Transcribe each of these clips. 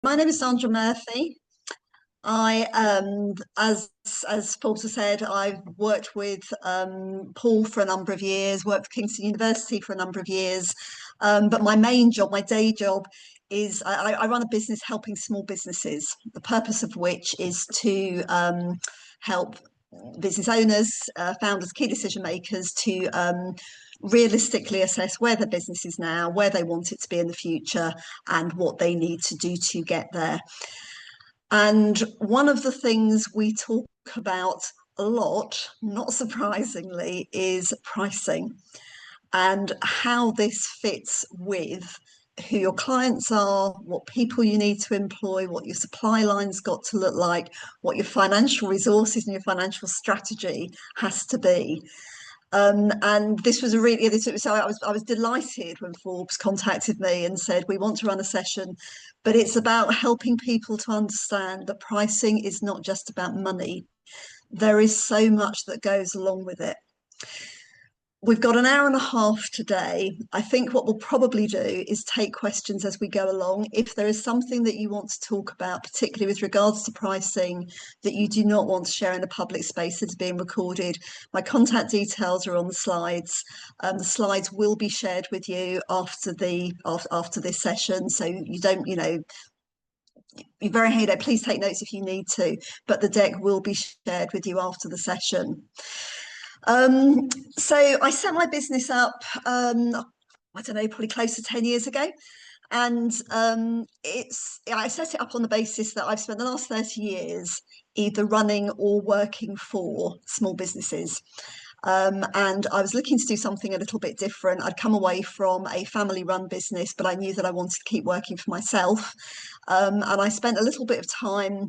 My name is Sandra Murphy. I, as Porter said, I've worked with Paul for a number of years, worked for Kingston University for a number of years. But my main job, my day job, is I run a business helping small businesses. The purpose of which is to help business owners, founders, key decision makers to realistically assess where their business is now, where they want it to be in the future, and what they need to do to get there. And one of the things we talk about a lot, not surprisingly, is pricing and how this fits with who your clients are, what people you need to employ, what your supply line's got to look like, what your financial resources and your financial strategy has to be. And this was a really so I was delighted when Forbes contacted me and said we want to run a session, but it's about helping people to understand that pricing is not just about money. There is so much that goes along with it. We've got an hour and a half today. I think what we'll probably do is take questions as we go along. If there is something that you want to talk about, particularly with regards to pricing, that you do not want to share in a public space that is being recorded, my contact details are on the slides. The slides will be shared with you after this session, so you don't, you're very please take notes if you need to, but the deck will be shared with you after the session. So I set my business up, I don't know, probably close to 10 years ago. And I set it up on the basis that I've spent the last 30 years either running or working for small businesses. And I was looking to do something a little bit different. I'd come away from a family-run business, but I knew that I wanted to keep working for myself. And I spent a little bit of time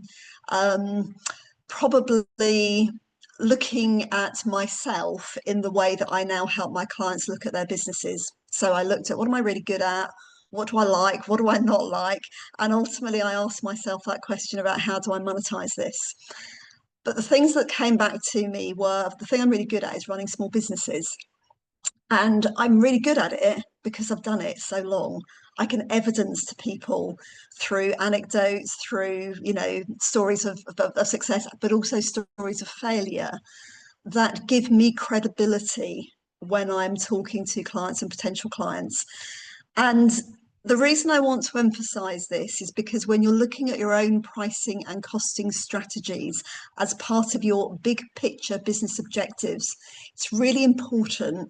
probably looking at myself in the way that I now help my clients look at their businesses. So I looked at what am I really good at? What do I like? What do I not like? And ultimately, I asked myself that question about how do I monetize this? But the things that came back to me were the thing I'm really good at is running small businesses. And I'm really good at it because I've done it so long. I can evidence to people through anecdotes, through, stories of success, but also stories of failure that give me credibility when I'm talking to clients and potential clients. And the reason I want to emphasize this is because when you're looking at your own pricing and costing strategies as part of your big picture business objectives, it's really important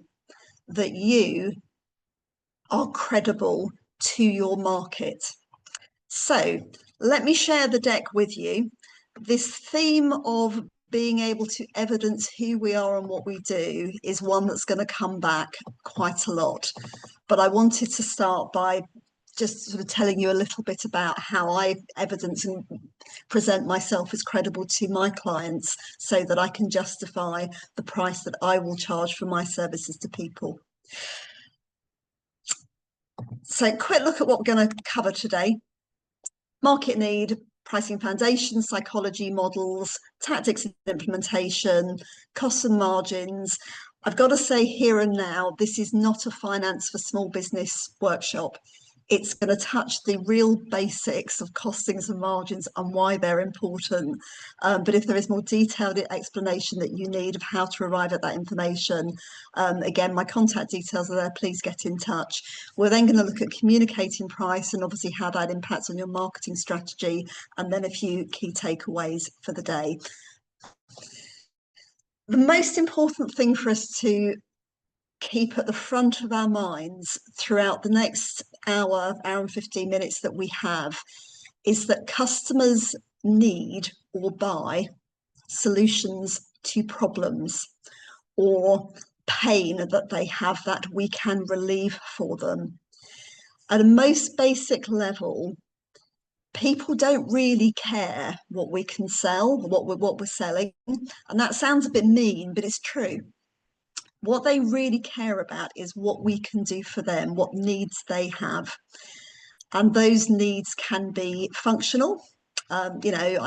that you are credible to your market. So let me share the deck with you. This theme of being able to evidence who we are and what we do is one that's going to come back quite a lot. But I wanted to start by just sort of telling you a little bit about how I evidence and present myself as credible to my clients so that I can justify the price that I will charge for my services to people. So quick look at what we're going to cover today. Market need, pricing foundations, psychology models, tactics and implementation, costs and margins. I've got to say here and now, this is not a finance for small business workshop. It's going to touch the real basics of costings and margins and why they're important. But if there is more detailed explanation that you need of how to arrive at that information, again, my contact details are there. Please get in touch. We're then going to look at communicating price and obviously how that impacts on your marketing strategy, and then a few key takeaways for the day. The most important thing for us to keep at the front of our minds throughout the next hour and 15 minutes that we have is that customers need or buy solutions to problems or pain that they have that we can relieve for them. At a most basic level, people don't really care what we can sell, what we're selling. And that sounds a bit mean, but it's true. What they really care about is what we can do for them, what needs they have. And those needs can be functional. I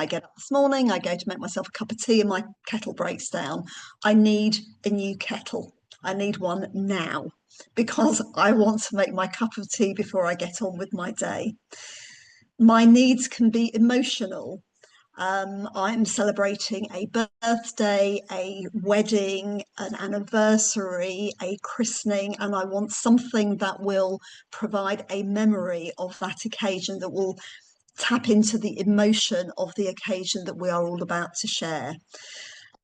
get up this morning, I go to make myself a cup of tea and my kettle breaks down. I need a new kettle. I need one now because I want to make my cup of tea before I get on with my day. My needs can be emotional. I'm celebrating a birthday, a wedding, an anniversary, a christening, and I want something that will provide a memory of that occasion, that will tap into the emotion of the occasion that we are all about to share.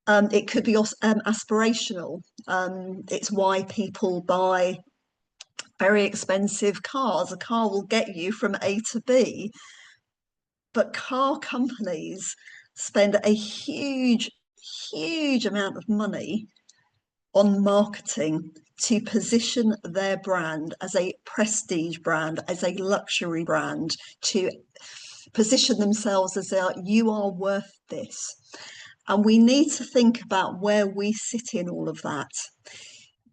It could be aspirational. It's why people buy very expensive cars. A car will get you from A to B, but car companies spend a huge, huge amount of money on marketing to position their brand as a prestige brand, as a luxury brand, to position themselves as you are worth this. And we need to think about where we sit in all of that.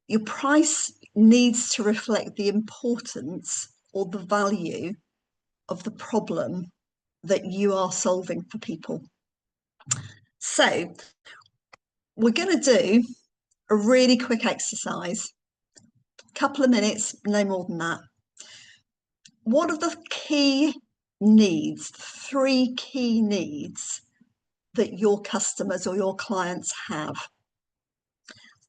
Your price needs to reflect the importance or the value of the problem that you are solving for people. So we're going to do a really quick exercise, a couple of minutes, no more than that. What are the key needs, 3 key needs that your customers or your clients have?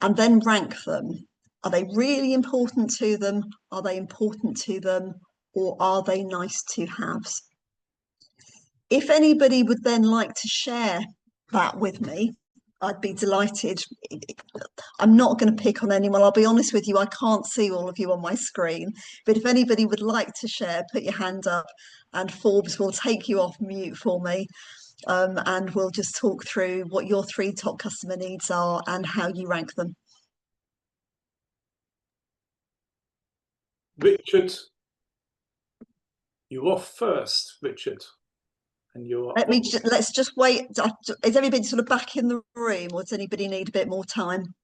And then rank them. Are they really important to them? Are they important to them? Or are they nice to haves? If anybody would then like to share that with me, I'd be delighted. I'm not going to pick on anyone. I'll be honest with you, I can't see all of you on my screen. But if anybody would like to share, put your hand up and Forbes will take you off mute for me. And we'll just talk through what your 3 top customer needs are and how you rank them. Richard, you're off first, Richard. And you're let's just wait. Is everybody sort of back in the room, or does anybody need a bit more time?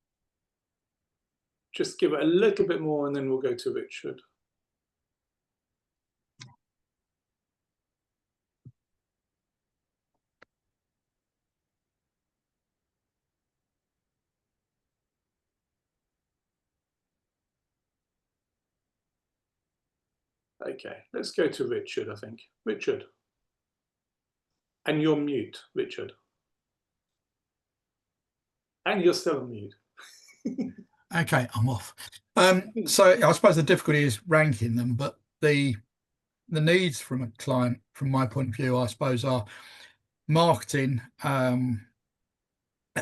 Just give it a little bit more and then we'll go to Richard. Okay, let's go to Richard, I think. Richard. And you're mute, Richard. And you're still on mute. Okay, I'm off. So I suppose the difficulty is ranking them, but the needs from a client, from my point of view, I suppose, are marketing,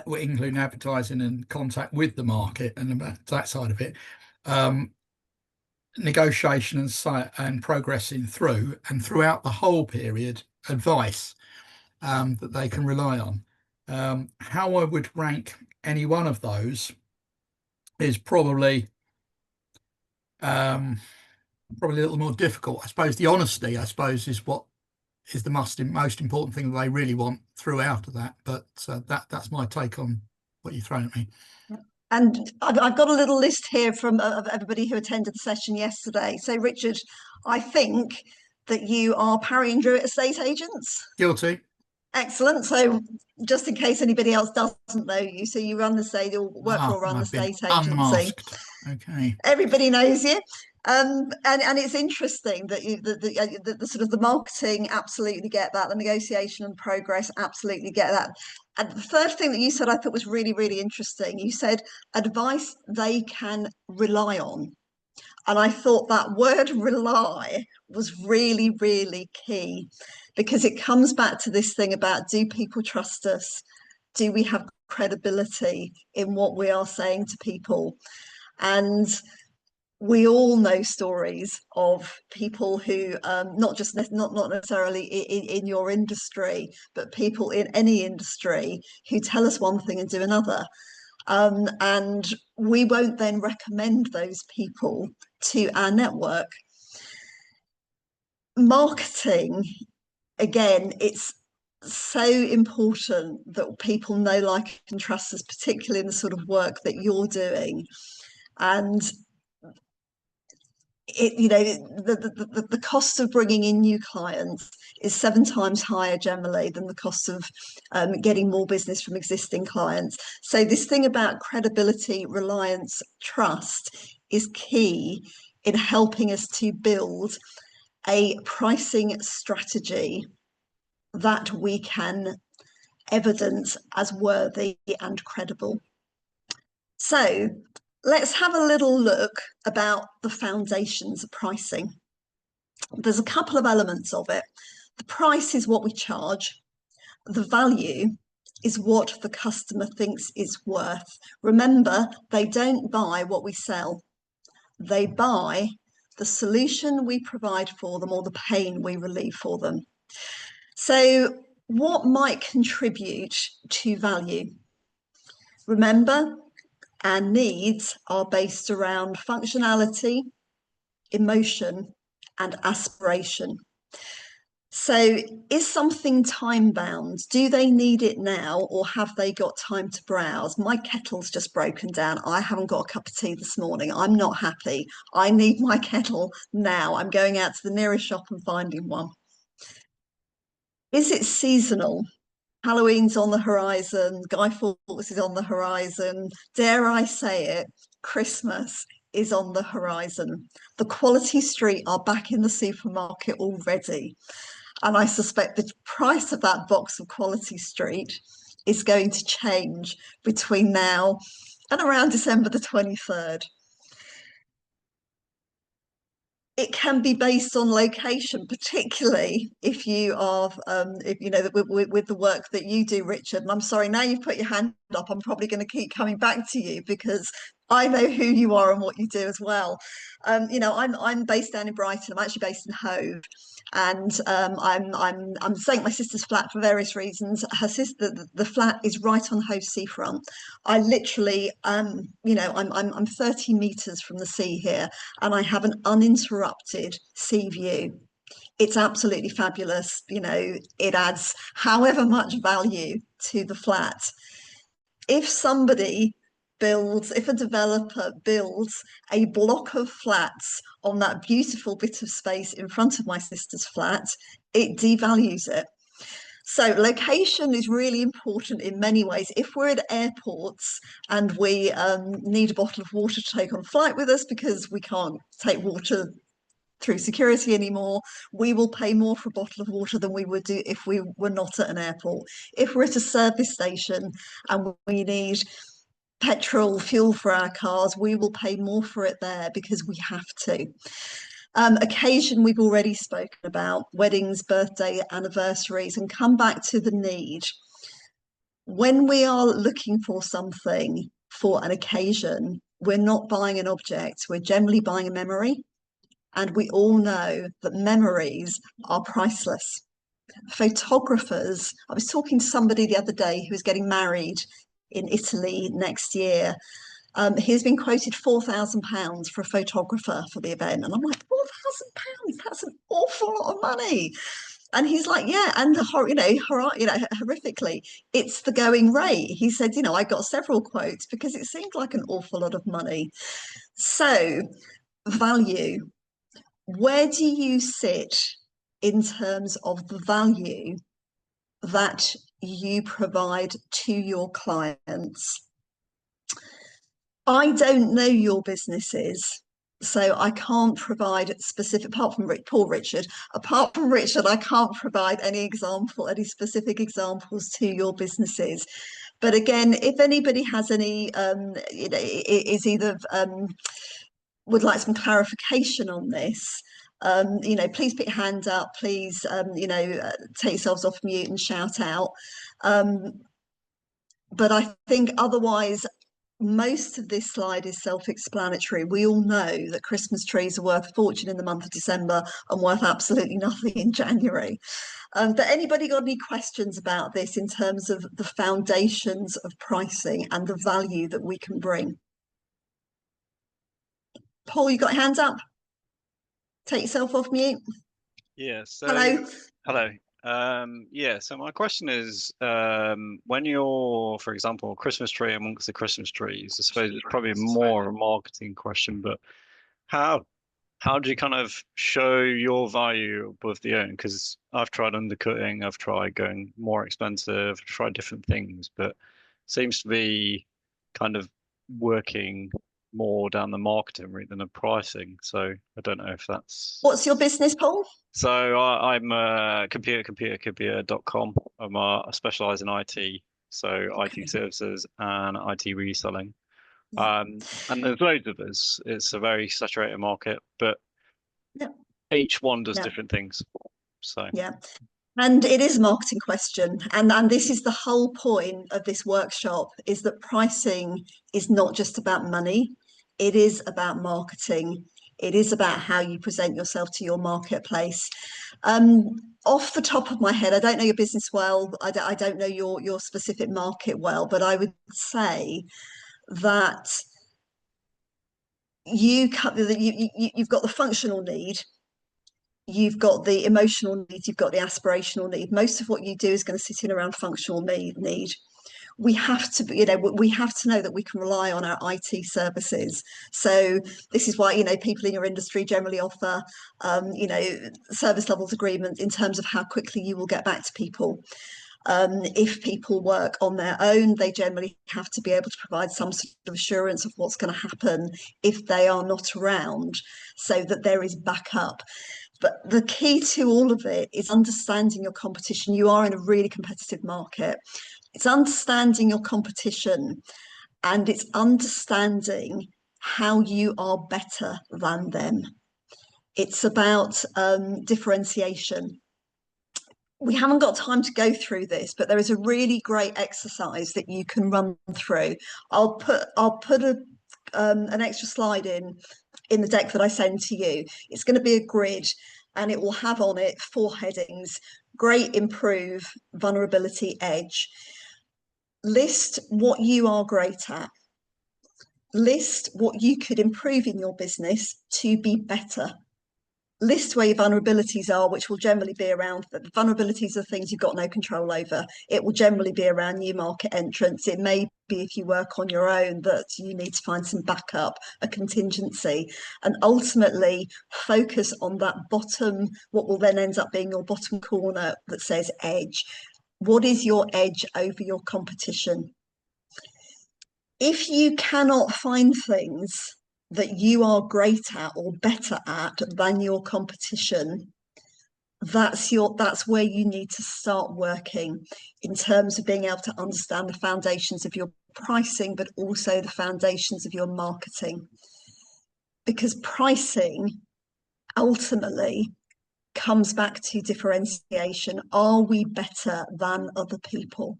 including advertising and contact with the market and that side of it, negotiation and progressing through and throughout the whole period, advice that they can rely on. How I would rank any one of those is probably a little more difficult. I suppose the honesty, is what is the most important thing that they really want throughout of that. But that's my take on what you're throwing at me. And I've got a little list here from of everybody who attended the session yesterday. So Richard, I think that you are Parry and Druitt estate agents. Guilty. Excellent. So just in case anybody else doesn't know you, so you run the estate or work for or run the estate agency. Unmasked. Okay. Everybody knows you. And it's interesting that the sort of the marketing absolutely get that, the negotiation and progress absolutely get that. And the third thing that you said I thought was really, really interesting. You said advice they can rely on. And I thought that word rely was really, really key, because it comes back to this thing about, do people trust us? Do we have credibility in what we are saying to people? And we all know stories of people who, not necessarily in your industry, but people in any industry who tell us one thing and do another. And we won't then recommend those people to our network. Marketing, again, it's so important that people know, like, and trust us, particularly in the sort of work that you're doing. And the cost of bringing in new clients is 7 times higher generally than the cost of getting more business from existing clients. So this thing about credibility, reliance, trust is key in helping us to build a pricing strategy that we can evidence as worthy and credible. So let's have a little look about the foundations of pricing. There's a couple of elements of it. The price is what we charge. The value is what the customer thinks is worth. Remember, they don't buy what we sell. They buy the solution we provide for them or the pain we relieve for them. So what might contribute to value? Remember, our needs are based around functionality, emotion, and aspiration. So is something time bound? Do they need it now, or have they got time to browse? My kettle's just broken down. I haven't got a cup of tea this morning. I'm not happy. I need my kettle now. I'm going out to the nearest shop and finding one. Is it seasonal? Halloween's on the horizon, Guy Fawkes is on the horizon, dare I say it, Christmas is on the horizon. The Quality Street are back in the supermarket already. And I suspect the price of that box of Quality Street is going to change between now and around December the 23rd. It can be based on location, particularly if you are, if you know, with the work that you do, Richard. And I'm sorry, now you've put your hand up, I'm probably going to keep coming back to you because I know who you are and what you do as well. You know, I'm based down in Brighton. I'm actually based in Hove, and I'm staying at my sister's flat for various reasons. Her sister, the flat is right on Hove seafront. I literally, you know, I'm 30 meters from the sea here, and I have an uninterrupted sea view. It's absolutely fabulous. You know, it adds however much value to the flat. If somebody builds, if a developer builds a block of flats on that beautiful bit of space in front of my sister's flat, it devalues it. So location is really important in many ways. If we're at airports and we need a bottle of water to take on flight with us because we can't take water through security anymore, we will pay more for a bottle of water than we would do if we were not at an airport. If we're at a service station and we need petrol, fuel for our cars, we will pay more for it there because we have to. Occasion we've already spoken about, weddings, birthday, anniversaries, and come back to the need. When we are looking for something for an occasion, we're not buying an object, we're generally buying a memory. And we all know that memories are priceless. Photographers, I was talking to somebody the other day who was getting married in Italy next year. He's been quoted £4,000 for a photographer for the event. And I'm like, £4,000, that's an awful lot of money. And he's like, yeah, and horrifically, it's the going rate. He said, you know, I got several quotes because it seemed like an awful lot of money. So value. Where do you sit in terms of the value that you provide to your clients? I don't know your businesses, so I can't provide specific, apart from Richard, I can't provide any specific examples to your businesses. But again, if anybody has any, you know, is either would like some clarification on this, you know, please put your hand up, please, you know, take yourselves off mute and shout out. But I think otherwise, most of this slide is self-explanatory. We all know that Christmas trees are worth a fortune in the month of December and worth absolutely nothing in January. But anybody got any questions about this in terms of the foundations of pricing and the value that we can bring? Paul, you got your hands up? Take yourself off mute. Yeah, so Hello. yeah, so my question is, when you're, for example, a Christmas tree amongst the Christmas trees, I suppose it's probably more a marketing question, but how do you kind of show your value above the own? Because I've tried undercutting, I've tried going more expensive, I've tried different things, but it seems to be kind of working more down the marketing route than the pricing. So I don't know if that's. What's your business, Paul? So I'm computer.com. I specialize in IT, so Okay. IT services and IT reselling. Yeah. And there's loads of us. It's a very saturated market, but Yeah. each one does Yeah. different things. So Yeah. And it is a marketing question. And this is the whole point of this workshop, is that pricing is not just about money. It is about marketing. It is about how you present yourself to your marketplace. Off the top of my head, I don't know your business well. I don't know your specific market well, but I would say that you've got the functional need, you've got the emotional need, you've got the aspirational need. Most of what you do is going to sit in around functional need. We have to, we have to know that we can rely on our IT services. So this is why, people in your industry generally offer, service levels agreements in terms of how quickly you will get back to people. If people work on their own, they generally have to be able to provide some sort of assurance of what's going to happen if they are not around, so that there is backup. But the key to all of it is understanding your competition. You are in a really competitive market. It's understanding your competition, and it's understanding how you are better than them. It's about differentiation. We haven't got time to go through this, but there is a really great exercise that you can run through. I'll put an extra slide in the deck that I send to you. It's going to be a grid, and it will have on it 4 headings: great, improve, vulnerability, edge. List what you are great at. List what you could improve in your business to be better. List where your vulnerabilities are, which will generally be around, the vulnerabilities are things you've got no control over. It will generally be around new market entrants. It may be, if you work on your own, that you need to find some backup, a contingency, and ultimately focus on that bottom, what will then end up being your bottom corner that says edge. What is your edge over your competition? If you cannot find things that you are great at or better at than your competition, that's where you need to start working, in terms of being able to understand the foundations of your pricing, but also the foundations of your marketing. Because pricing ultimately comes back to differentiation. Are we better than other people?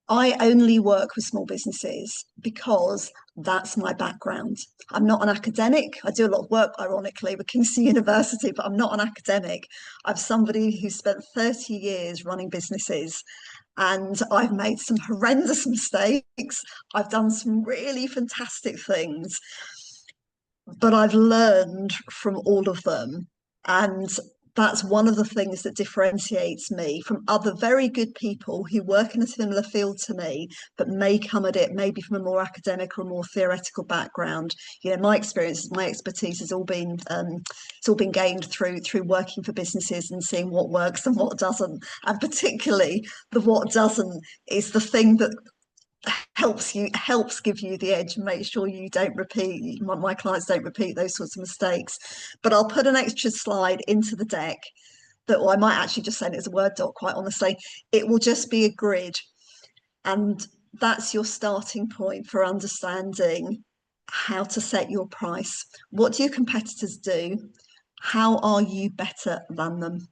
I only work with small businesses because that's my background. I'm not an academic. I do a lot of work, ironically, with Kingston University, but I'm not an academic. I'm somebody who spent 30 years running businesses, and I've made some horrendous mistakes. I've done some really fantastic things, but I've learned from all of them. And that's one of the things that differentiates me from other very good people who work in a similar field to me, but may come at it maybe from a more academic or more theoretical background. My experience, my expertise has all been gained through working for businesses and seeing what works and what doesn't. And particularly the what doesn't is the thing that helps give you the edge and make sure you don't repeat, my clients don't repeat those sorts of mistakes. But I'll put an extra slide into the deck that, or I might actually just send it as a Word doc, quite honestly. It will just be a grid, and that's your starting point for understanding how to set your price. What do your competitors do? How are you better than them?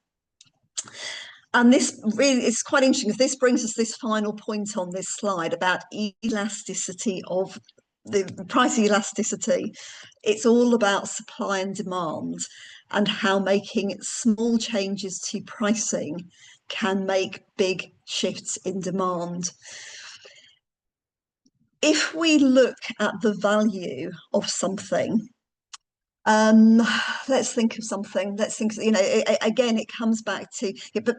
And this really is quite interesting, because this brings us this final point on this slide about elasticity of the price elasticity. It's all about supply and demand, and how making small changes to pricing can make big shifts in demand. If we look at the value of something, let's think of something. Let's think, again, it comes back to it, but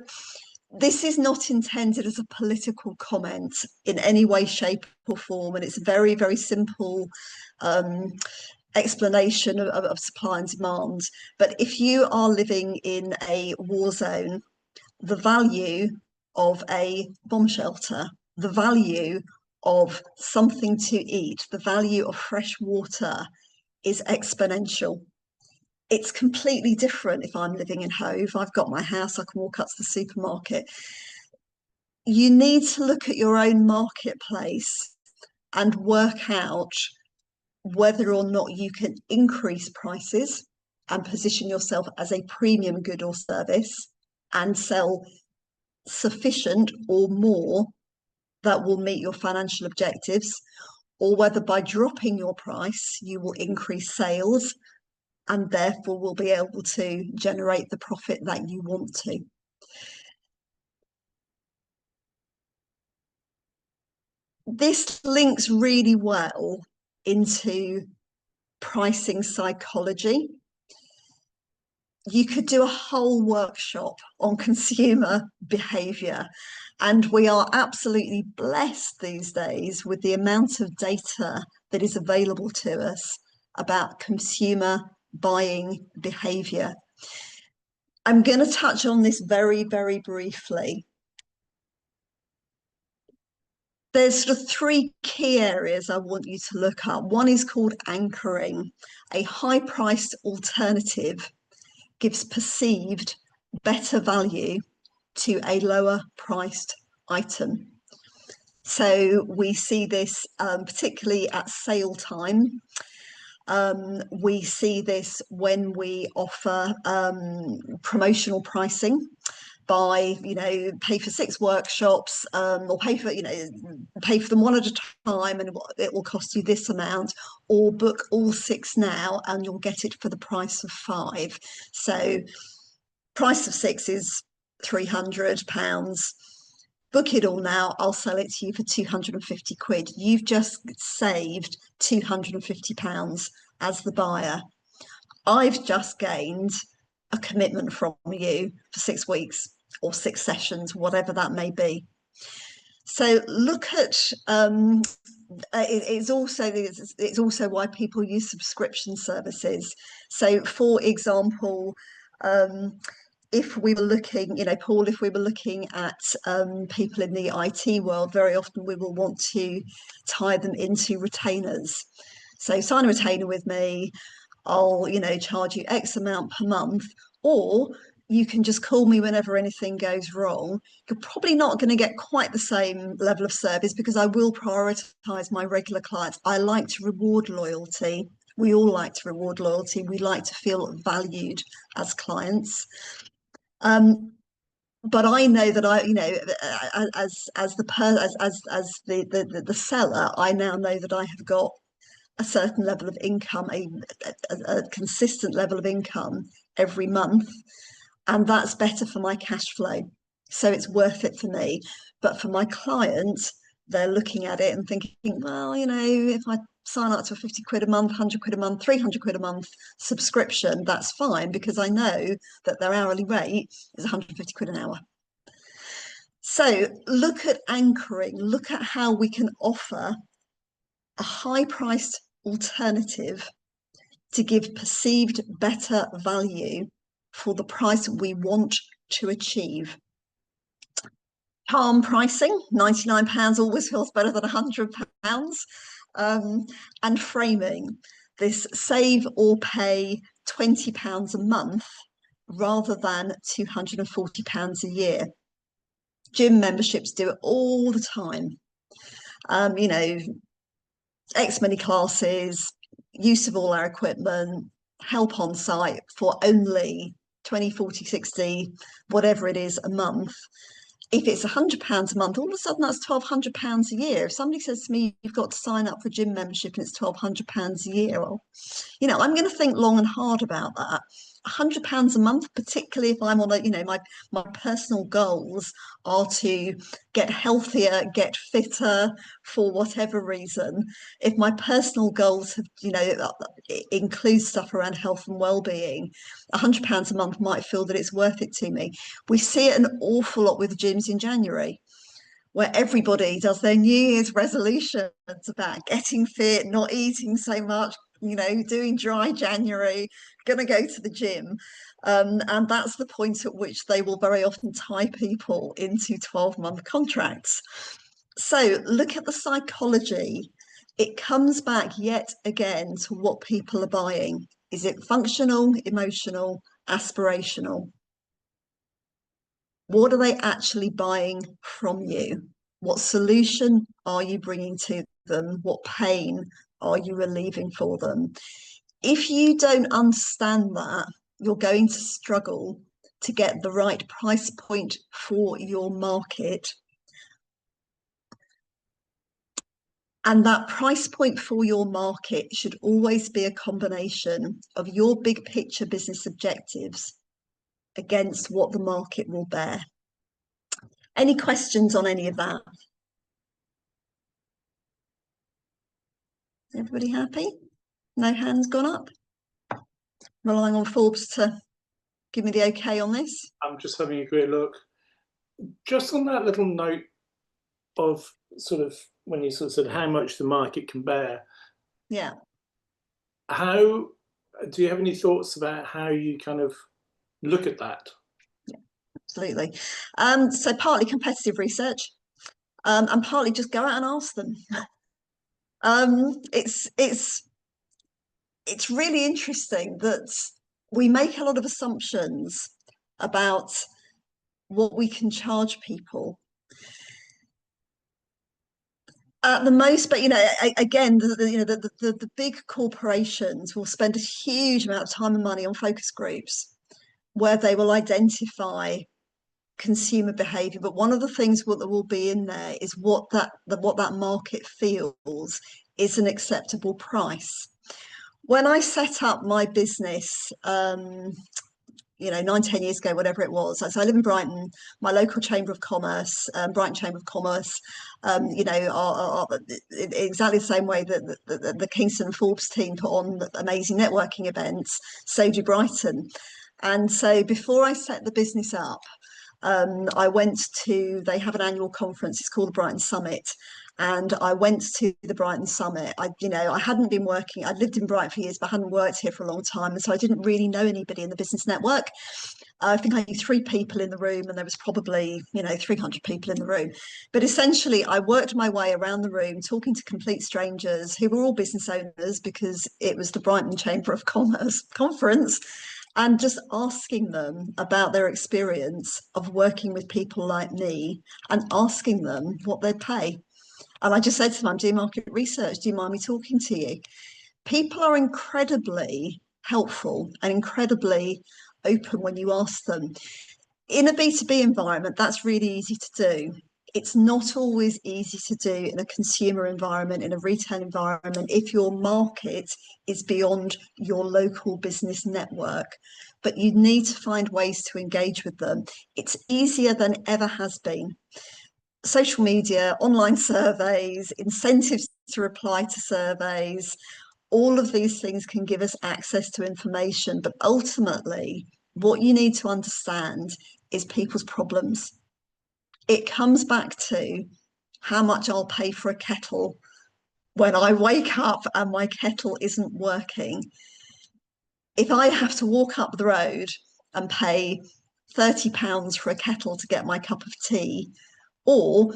this is not intended as a political comment in any way, shape, or form, and it's a very, very simple explanation of supply and demand. But if you are living in a war zone, the value of a bomb shelter, the value of something to eat, the value of fresh water is exponential. It's completely different if I'm living in Hove. I've got my house, I can walk up to the supermarket. You need to look at your own marketplace and work out whether or not you can increase prices and position yourself as a premium good or service and sell sufficient or more that will meet your financial objectives, or whether by dropping your price you will increase sales and therefore will be able to generate the profit that you want to. This links really well into pricing psychology. You could do a whole workshop on consumer behaviour, and we are absolutely blessed these days with the amount of data that is available to us about consumer buying behaviour. I'm going to touch on this very, very briefly. There's sort of three key areas I want you to look at. One is called anchoring. A high-priced alternative gives perceived better value to a lower priced item. So we see this particularly at sale time. We see this when we offer promotional pricing by, pay for 6 workshops, or pay for them one at a time and it will cost you this amount, or book all 6 now and you'll get it for the price of 5. So price of 6 is £300. Book it all now, I'll sell it to you for 250 quid. You've just saved £250 as the buyer. I've just gained a commitment from you for 6 weeks or 6 sessions, whatever that may be. So look at it's also why people use subscription services. So for example, if we were looking, Paul, if we were looking at people in the IT world, very often we will want to tie them into retainers. So sign a retainer with me, I'll, charge you X amount per month, or you can just call me whenever anything goes wrong. You're probably not going to get quite the same level of service because I will prioritise my regular clients. I like to reward loyalty. We all like to reward loyalty. We like to feel valued as clients. But I know that as the seller, I now know that I have got a certain level of income, a consistent level of income every month, and that's better for my cash flow. So it's worth it for me. But for my clients, they're looking at it and thinking, well, if I sign up to a 50 quid a month, 100 quid a month, 300 quid a month subscription, that's fine because I know that their hourly rate is 150 quid an hour. So look at anchoring, look at how we can offer a high-priced alternative to give perceived better value for the price we want to achieve. Charm pricing, £99 always feels better than £100. And framing, this save or pay £20 a month rather than £240 a year. Gym memberships do it all the time. X many classes, use of all our equipment, help on site for only 20, 40, 60, whatever it is a month. If it's £100 a month, all of a sudden that's £1,200 a year. If somebody says to me, you've got to sign up for a gym membership and it's £1,200 a year, well, I'm going to think long and hard about that. £100 a month, particularly if I'm on my personal goals are to get healthier, get fitter for whatever reason. If my personal goals have, include stuff around health and well-being, £100 a month might feel that it's worth it to me. We see it an awful lot with gyms in January, where everybody does their New Year's resolutions about getting fit, not eating so much, doing dry January, going to go to the gym. And that's the point at which they will very often tie people into 12-month contracts. So look at the psychology. It comes back yet again to what people are buying. Is it functional, emotional, aspirational? What are they actually buying from you? What solution are you bringing to them? What pain are you relieving for them? If you don't understand that, you're going to struggle to get the right price point for your market. And that price point for your market should always be a combination of your big picture business objectives against what the market will bear. Any questions on any of that? Everybody happy? No hands gone up? Relying on Forbes to give me the okay on this. I'm just having a great look. Just on that little note of sort of when you sort of said how much the market can bear. Yeah. How do you have any thoughts about how you kind of look at that? Yeah, absolutely. So partly competitive research, and partly just go out and ask them. It's really interesting that we make a lot of assumptions about what we can charge people. At the most, but again, the big corporations will spend a huge amount of time and money on focus groups where they will identify consumer behavior. But one of the things that will be in there is what that market feels is an acceptable price. When I set up my business, 9-10 years ago, whatever it was. So I live in Brighton. My local Chamber of Commerce, Brighton Chamber of Commerce, are exactly the same way that the Kingston Forbes team put on amazing networking events. So do Brighton. And so before I set the business up, they have an annual conference, it's called the Brighton Summit. And I went to the Brighton Summit. I hadn't been working, I'd lived in Brighton for years, but I hadn't worked here for a long time. And so I didn't really know anybody in the business network. I think I knew 3 people in the room, and there was probably, 300 people in the room. But essentially, I worked my way around the room, talking to complete strangers who were all business owners, because it was the Brighton Chamber of Commerce conference, and just asking them about their experience of working with people like me and asking them what they'd pay. And I just said to them, I'm doing market research. Do you mind me talking to you? People are incredibly helpful and incredibly open when you ask them. In a B2B environment, that's really easy to do. It's not always easy to do in a consumer environment, in a retail environment, if your market is beyond your local business network. But you need to find ways to engage with them. It's easier than ever has been. Social media, online surveys, incentives to reply to surveys, all of these things can give us access to information. But ultimately, what you need to understand is people's problems. It comes back to how much I'll pay for a kettle when I wake up and my kettle isn't working. If I have to walk up the road and pay £30 for a kettle to get my cup of tea, or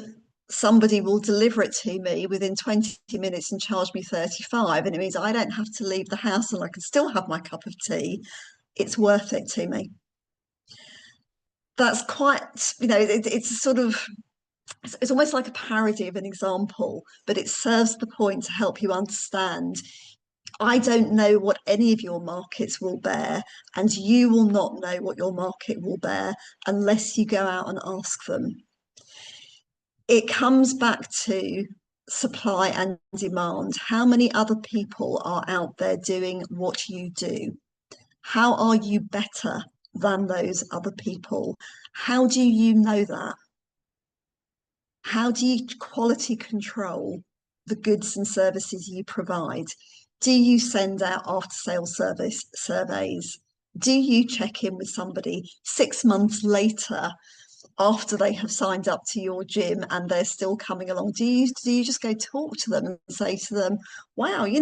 somebody will deliver it to me within 20 minutes and charge me 35, and it means I don't have to leave the house and I can still have my cup of tea, it's worth it to me. That's quite, it's sort of, it's almost like a parody of an example, but it serves the point to help you understand. I don't know what any of your markets will bear, and you will not know what your market will bear unless you go out and ask them. It comes back to supply and demand. How many other people are out there doing what you do? How are you better than those other people? How do you know that? How do you quality control the goods and services you provide? Do you send out after-sales service surveys? Do you check in with somebody 6 months later after they have signed up to your gym and they're still coming along? Do you just go talk to them and say to them, wow, you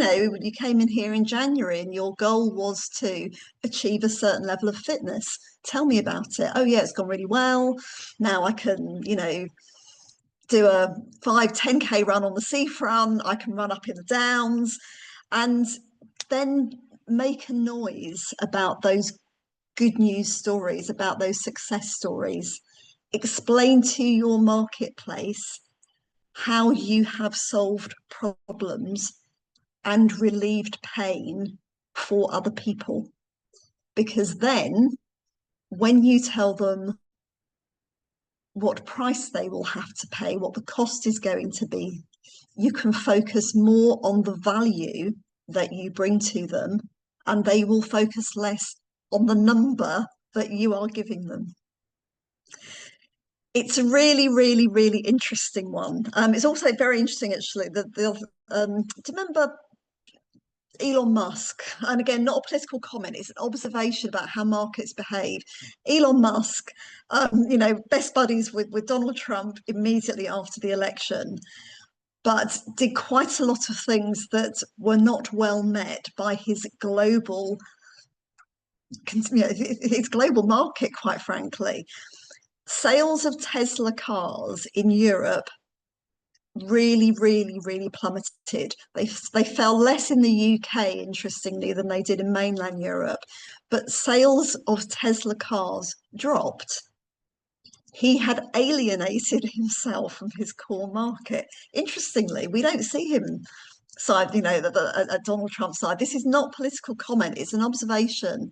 came in here in January and your goal was to achieve a certain level of fitness. Tell me about it. Oh yeah, it's gone really well. Now I can, do a 5-10K run on the seafront, I can run up in the downs, and then make a noise about those good news stories, about those success stories. Explain to your marketplace how you have solved problems and relieved pain for other people. Because then when you tell them what price they will have to pay, what the cost is going to be, you can focus more on the value that you bring to them, and they will focus less on the number that you are giving them. It's a really, really, really interesting one. It's also very interesting, actually, that do you remember Elon Musk? And again, not a political comment, it's an observation about how markets behave. Elon Musk, best buddies with Donald Trump immediately after the election, but did quite a lot of things that were not well met by his global market, quite frankly. Sales of Tesla cars in Europe really, really, really plummeted. They fell less in the UK, interestingly, than they did in mainland Europe, but sales of Tesla cars dropped. He had alienated himself from his core market. Interestingly, we don't see him side, at Donald Trump's side. This is not political comment, it's an observation.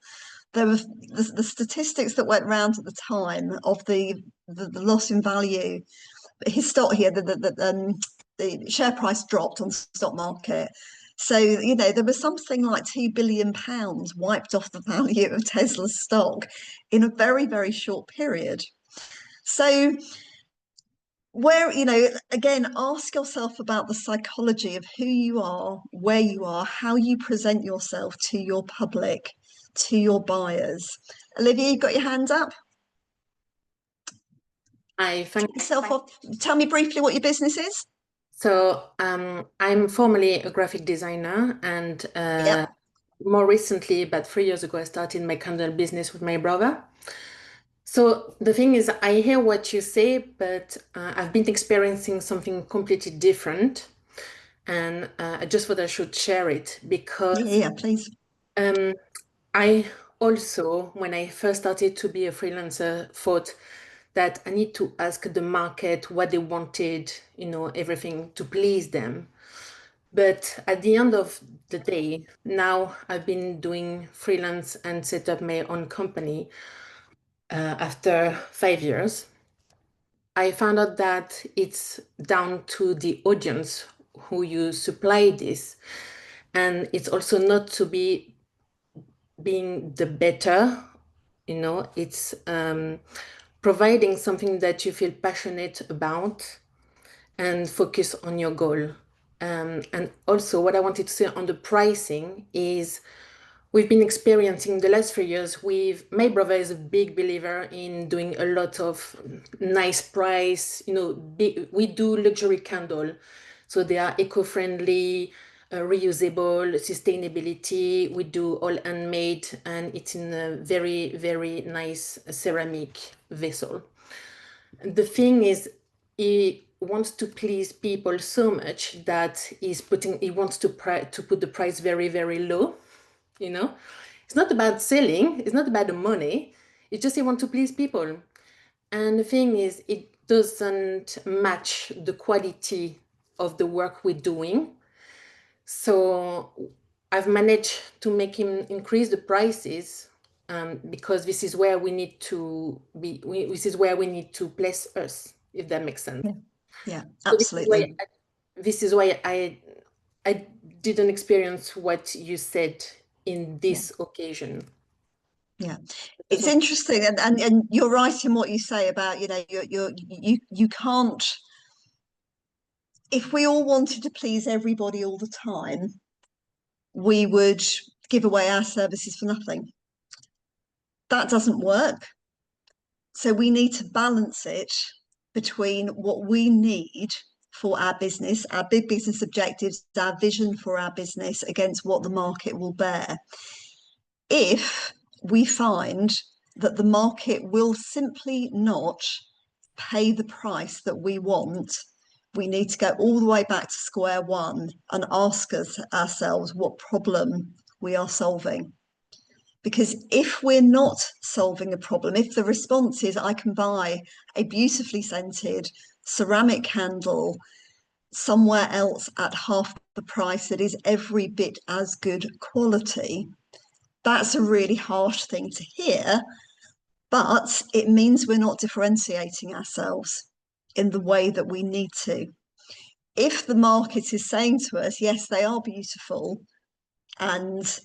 There were the statistics that went round at the time of the loss in value. His stock here, the share price dropped on the stock market. So, there was something like £2 billion wiped off the value of Tesla's stock in a very, very short period. So again, ask yourself about the psychology of who you are, where you are, how you present yourself to your public, to your buyers. Olivia, you got your hand up? Tell me briefly what your business is. So I'm formerly a graphic designer, and more recently, about 3 years ago, I started my candle business with my brother. So the thing is, I hear what you say, but I've been experiencing something completely different, and I just thought I should share it because please. I also, when I first started to be a freelancer, thought that I need to ask the market what they wanted, everything to please them. But at the end of the day, now I've been doing freelance and set up my own company after 5 years. I found out that it's down to the audience who you supply this. And it's also not to be being the better, it's providing something that you feel passionate about and focus on your goal. And also what I wanted to say on the pricing is we've been experiencing the last 3 years my brother is a big believer in doing a lot of nice price, we do luxury candle. So they are eco-friendly, reusable, sustainability. We do all handmade, and it's in a very, very nice ceramic vessel. The thing is, he wants to please people so much that he wants to put the price very, very low. It's not about selling, it's not about the money, it's just he wants to please people. And the thing is, it doesn't match the quality of the work we're doing. So I've managed to make him increase the prices because this is where we need to be. This is where we need to place us, if that makes sense. Yeah, absolutely. So this is why I didn't experience what you said in this occasion. Yeah, it's interesting, and you're right in what you say about you can't. If we all wanted to please everybody all the time, we would give away our services for nothing. That doesn't work. So we need to balance it between what we need for our business, our big business objectives, our vision for our business against what the market will bear. If we find that the market will simply not pay the price that we want, we need to go all the way back to square one and ask ourselves what problem we are solving. Because if we're not solving a problem, if the response is I can buy a beautifully scented ceramic candle somewhere else at half the price that is every bit as good quality, that's a really harsh thing to hear, but it means we're not differentiating ourselves in the way that we need to. If the market is saying to us, yes, they are beautiful and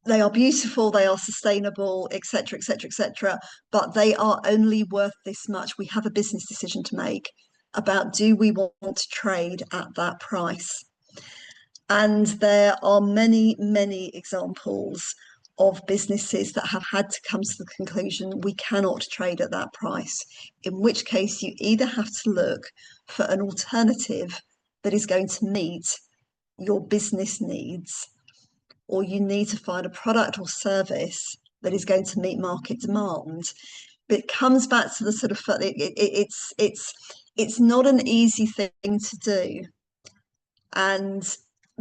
they are beautiful, they are sustainable, etc., etc., etc., but they are only worth this much, we have a business decision to make about, do we want to trade at that price? And there are many, many examples of businesses that have had to come to the conclusion we cannot trade at that price, in which case you either have to look for an alternative that is going to meet your business needs, or you need to find a product or service that is going to meet market demand. But it comes back to the sort of, it's not an easy thing to do.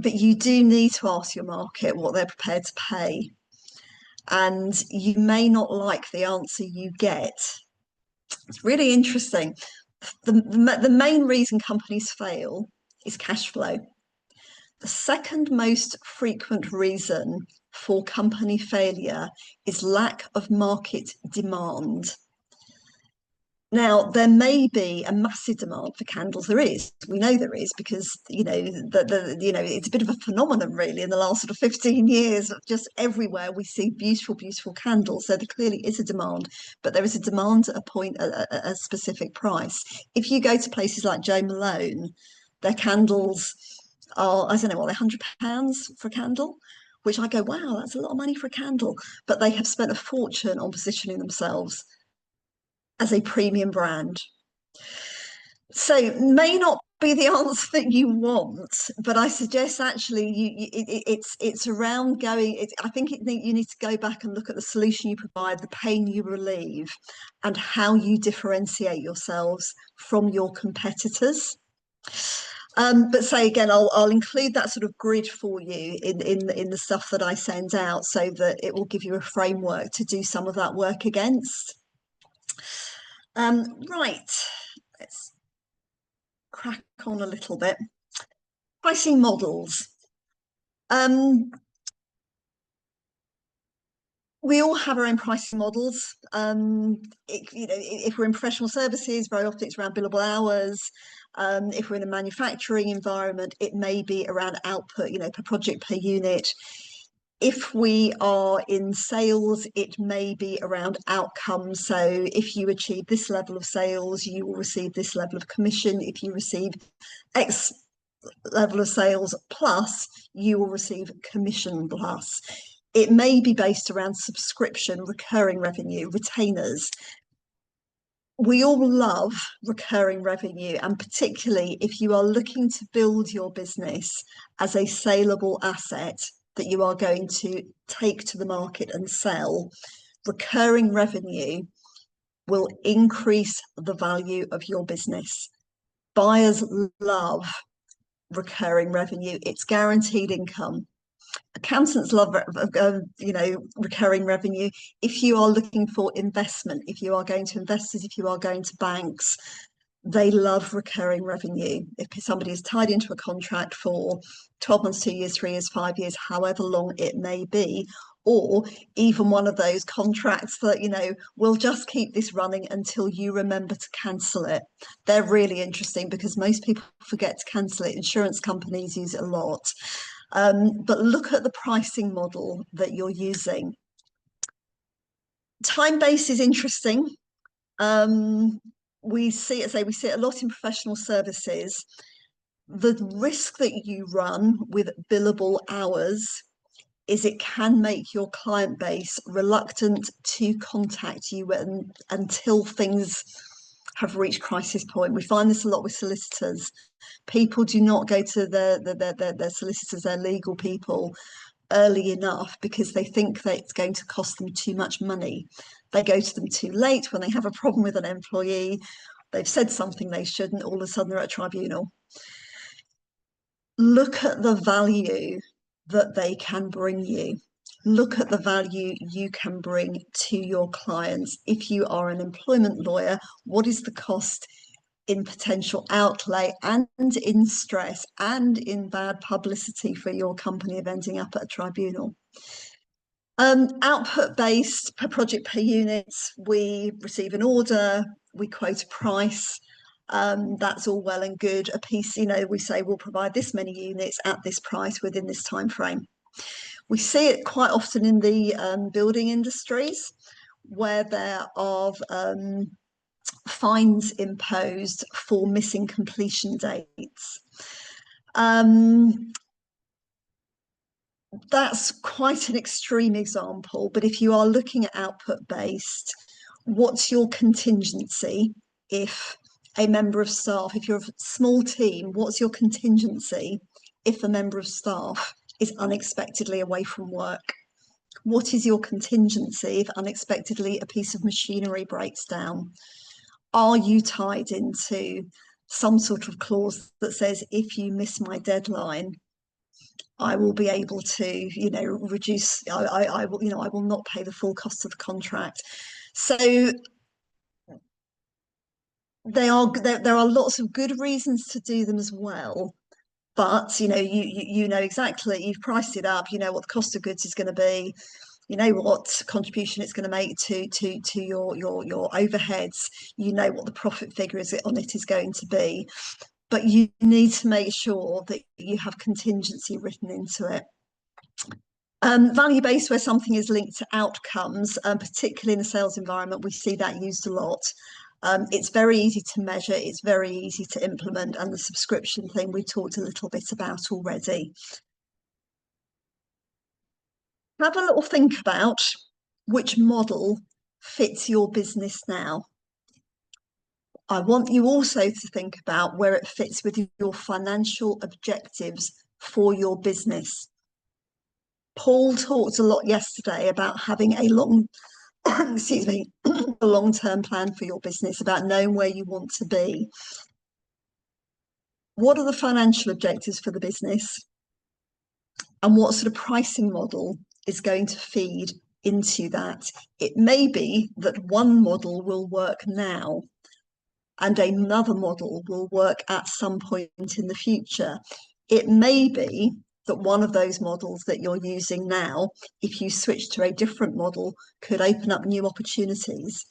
But you do need to ask your market what they're prepared to pay. And you may not like the answer you get. It's really interesting. The main reason companies fail is cash flow. The second most frequent reason for company failure is lack of market demand. Now, there may be a massive demand for candles. There is. We know there is, because it's a bit of a phenomenon really in the last sort of 15 years. Just everywhere we see beautiful, beautiful candles. So there clearly is a demand, but there is a demand at a specific price. If you go to places like Jo Malone, their candles are, I don't know what, they're £100 for a candle, which I go, wow, that's a lot of money for a candle. But they have spent a fortune on positioning themselves as a premium brand. So may not be the answer that you want, but I suggest actually it's around going. I think you need to go back and look at the solution you provide, the pain you relieve, and how you differentiate yourselves from your competitors. But say again, I'll include that sort of grid for you in the stuff that I send out, so that it will give you a framework to do some of that work against. Right, let's crack on a little bit. Pricing models. We all have our own pricing models. If we're in professional services, very often it's around billable hours. If we're in a manufacturing environment, it may be around output, per project, per unit. If we are in sales, it may be around outcomes. So if you achieve this level of sales, you will receive this level of commission. If you receive X level of sales plus, you will receive commission plus. It may be based around subscription, recurring revenue, retainers. We all love recurring revenue, and particularly if you are looking to build your business as a saleable asset that you are going to take to the market and sell, recurring revenue will increase the value of your business. Buyers love recurring revenue. It's guaranteed income. Accountants love recurring revenue. If you are looking for investment, if you are going to investors, if you are going to banks, they love recurring revenue. If somebody is tied into a contract for 12 months, 2 years, 3 years, 5 years, however long it may be, or even one of those contracts that, we'll just keep this running until you remember to cancel it. They're really interesting because most people forget to cancel it. Insurance companies use it a lot. But look at the pricing model that you're using. Time base is interesting. We see it a lot in professional services. The risk that you run with billable hours is it can make your client base reluctant to contact you until things have reached crisis point. We find this a lot with solicitors. People do not go to their solicitors, their legal people, early enough because they think that it's going to cost them too much money. They go to them too late when they have a problem with an employee. They've said something they shouldn't, all of a sudden they're at tribunal. Look at the value that they can bring you. Look at the value you can bring to your clients. If you are an employment lawyer, what is the cost in potential outlay and in stress and in bad publicity for your company of ending up at a tribunal? Output based, per project, per unit. We receive an order, we quote a price. That's all well and good. A piece, we say we'll provide this many units at this price within this time frame. We see it quite often in the building industries, where there are fines imposed for missing completion dates. That's quite an extreme example, but if you are looking at output based, what's your contingency if a member of staff, if you're a small team, what's your contingency if a member of staff is unexpectedly away from work? What is your contingency if unexpectedly a piece of machinery breaks down? Are you tied into some sort of clause that says, if you miss my deadline, I will be able to, reduce, I will not pay the full cost of the contract. So there are lots of good reasons to do them as well. But, you know exactly, you've priced it up, you know what the cost of goods is going to be, you know what contribution it's going to make to your overheads, you know what the profit figure on it is going to be. But you need to make sure that you have contingency written into it. Value-based, where something is linked to outcomes, particularly in the sales environment, we see that used a lot. It's very easy to measure, it's very easy to implement, and the subscription thing we talked a little bit about already. Have a little think about which model fits your business now. I want you also to think about where it fits with your financial objectives for your business. Paul talked a lot yesterday about having a a long-term plan for your business, about knowing where you want to be. What are the financial objectives for the business? And what sort of pricing model is going to feed into that? It may be that one model will work now and another model will work at some point in the future. It may be that one of those models that you're using now, if you switch to a different model, could open up new opportunities.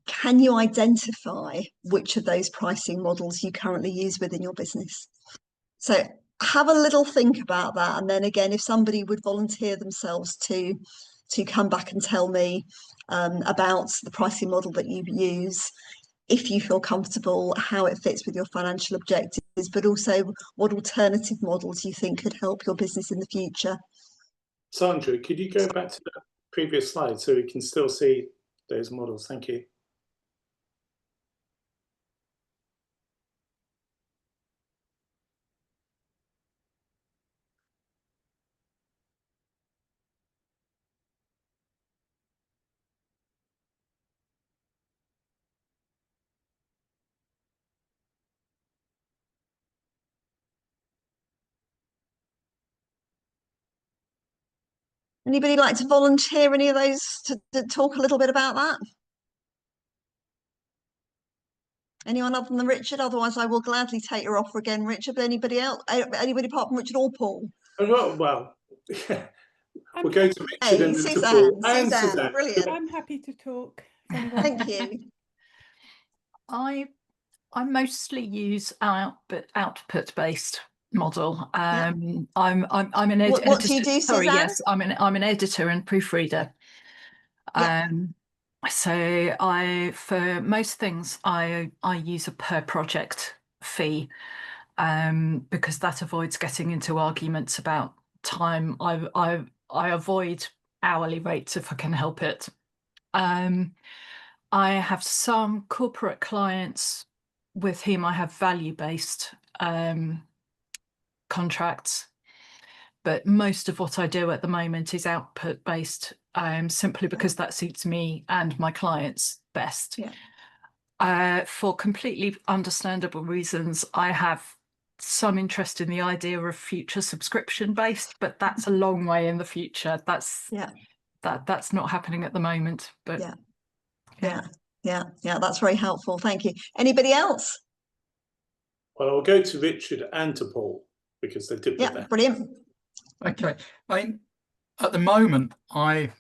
Can you identify which of those pricing models you currently use within your business? So have a little think about that. And then again, if somebody would volunteer themselves to come back and tell me about the pricing model that you use, if you feel comfortable, how it fits with your financial objectives, but also what alternative models you think could help your business in the future. Sandra, could you go back to the previous slide so we can still see those models? Thank you. Anybody like to volunteer any of those to talk a little bit about that? Anyone other than Richard? Otherwise, I will gladly take your offer again, Richard. Anybody else? Anybody apart from Richard or Paul? Well, we'll go to Richard and then to Paul and Suzanne. Brilliant. I'm happy to talk. Thank you. I mostly use output based model. I'm an editor. What do you do, Sorry, Suzanne? yes, I'm an editor and proofreader. Yeah. So for most things I use a per project fee, because that avoids getting into arguments about time. I avoid hourly rates if I can help it. I have some corporate clients with whom I have value-based contracts, but most of what I do at the moment is output based, simply because that suits me and my clients best. For completely understandable reasons, I have some interest in the idea of future subscription based, but that's a long way in the future. That's not happening at the moment. But that's very helpful. Thank you. Anybody else? Well, I'll go to Richard and to Paul because they did put that. Brilliant. Okay. I mean, at the moment, I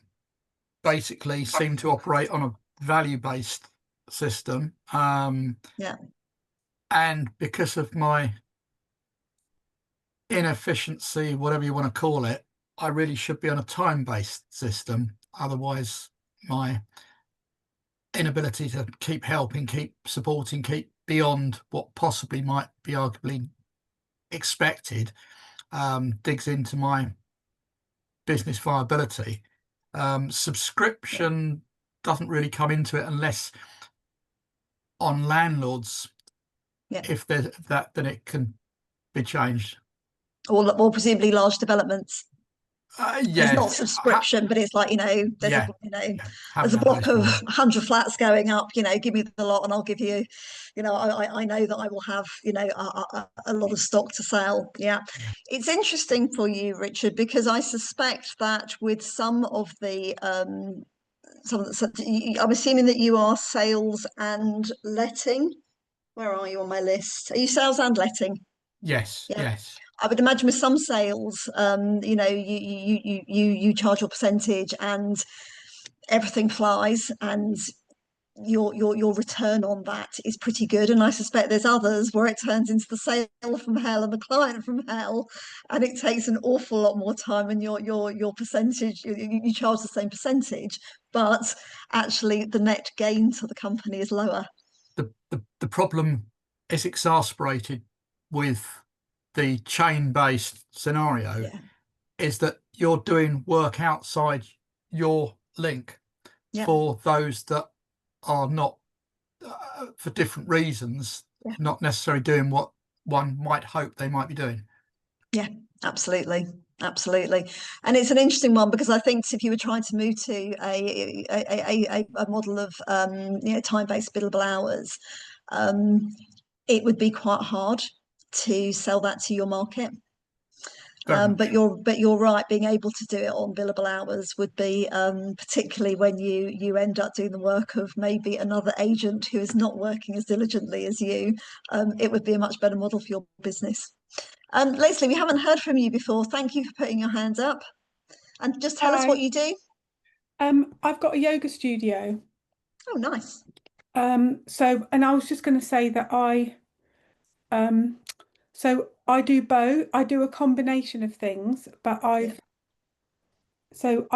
basically seem to operate on a value-based system. And because of my inefficiency, whatever you want to call it, I really should be on a time-based system. Otherwise, my inability to keep helping, keep supporting, keep beyond what possibly might be arguably expected digs into my business viability. Subscription doesn't really come into it unless on landlords, if there's that, then it can be changed. Or presumably large developments. It's not subscription, but it's like, there's there's a block of 100 flats going up, give me the lot and I'll give you, I know that I will have, a lot of stock to sell. It's interesting for you, Richard, because I suspect that with some of the I'm assuming that you are sales and letting. Where are you on my list? Are you sales and letting? Yes. I would imagine with some sales, you charge your percentage and everything flies, and your return on that is pretty good. And I suspect there's others where it turns into the sale from hell and the client from hell, and it takes an awful lot more time, and your percentage, you charge the same percentage, but actually the net gain to the company is lower. The problem is exacerbated with the chain-based scenario is that you're doing work outside your link for those that are not, for different reasons, not necessarily doing what one might hope they might be doing. Absolutely. And it's an interesting one, because I think if you were trying to move to a model of time-based billable hours, it would be quite hard to sell that to your market. But you're right, being able to do it on billable hours would be, particularly when you end up doing the work of maybe another agent who is not working as diligently as you, it would be a much better model for your business. Leslie, we haven't heard from you before. Thank you for putting your hands up, and just tell us what you do. I've got a yoga studio. Oh, nice. And I was just going to say that I do both. I do a combination of things, but I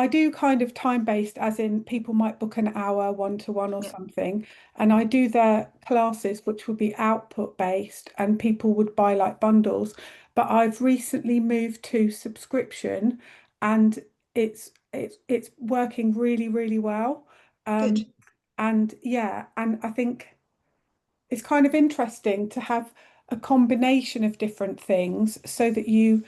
do kind of time-based, as in people might book an hour one-to-one or something, and I do their classes, which would be output-based, and people would buy like bundles. But I've recently moved to subscription, and it's working really, really well. Good. And I think it's kind of interesting to have a combination of different things, so that you,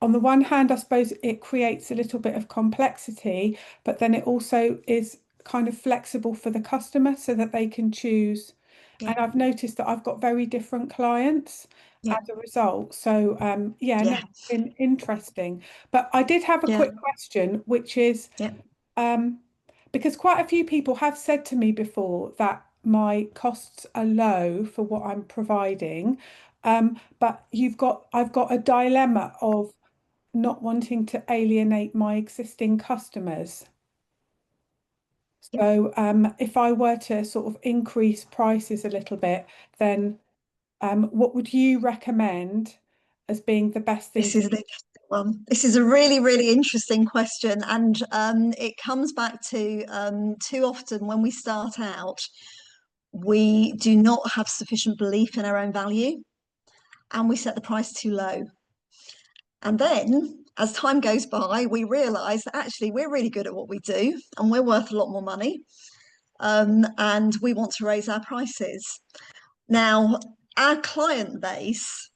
on the one hand, I suppose it creates a little bit of complexity, but then it also is kind of flexible for the customer so that they can choose. And I've noticed that I've got very different clients as a result. So it's been interesting. But I did have a quick question, which is because quite a few people have said to me before that my costs are low for what I'm providing. But I've got a dilemma of not wanting to alienate my existing customers. So if I were to sort of increase prices a little bit, then what would you recommend as being the best thing? This is an interesting one. This is a really, really interesting question, and it comes back to too often when we start out, we do not have sufficient belief in our own value, and we set the price too low. And then as time goes by, we realize that actually we're really good at what we do and we're worth a lot more money, and we want to raise our prices. Now, our client base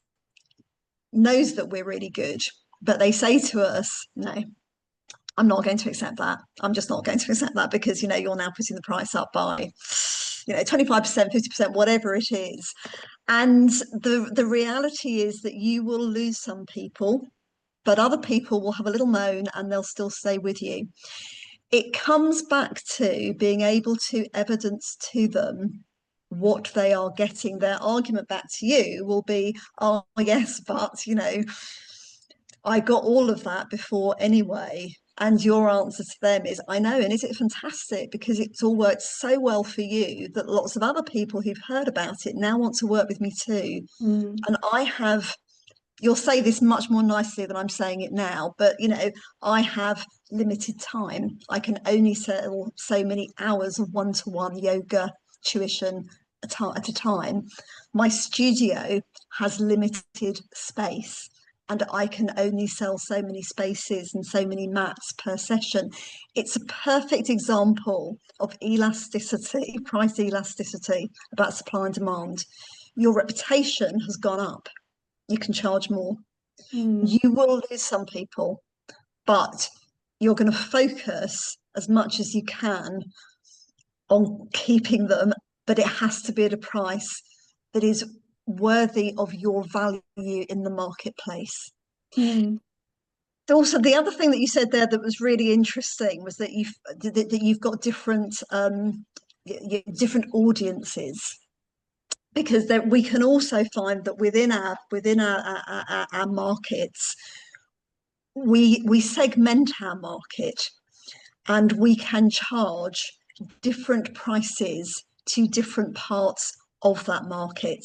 knows that we're really good, but they say to us, no, I'm not going to accept that. I'm just not going to accept that because, you know, you're now putting the price up by, you know, 25%, 50%, whatever it is. And the reality is that you will lose some people, but other people will have a little moan and they'll still stay with you. It comes back to being able to evidence to them what they are getting. Their argument back to you will be, oh, yes, but, you know, I got all of that before anyway. And your answer to them is, I know, and is it fantastic? Because it's all worked so well for you that lots of other people who've heard about it now want to work with me too. Mm. And I have, you'll say this much more nicely than I'm saying it now, but, you know, I have limited time. I can only sell so many hours of one-to-one yoga tuition at a time. My studio has limited space, and I can only sell so many spaces and so many mats per session. It's a perfect example of elasticity, price elasticity, about supply and demand. Your reputation has gone up. You can charge more. You will lose some people, but you're going to focus as much as you can on keeping them, but it has to be at a price that is worthy of your value in the marketplace. Also, the other thing that you said there that was really interesting was that you've got different different audiences, because we can also find that within our markets, we segment our market, and we can charge different prices to different parts of that market.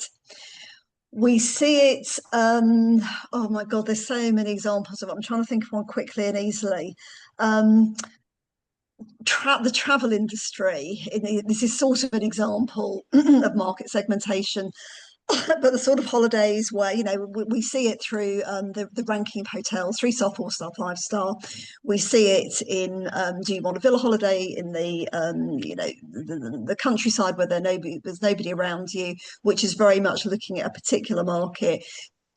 We see it, oh my God, there's so many examples of it. I'm trying to think of one quickly and easily. The travel industry, this is sort of an example of market segmentation. But the sort of holidays where, you know, we see it through the ranking of hotels, 3-star, 4-star, 5-star. We see it in, do you want a villa holiday in the, you know, the countryside where there's nobody around you, which is very much looking at a particular market.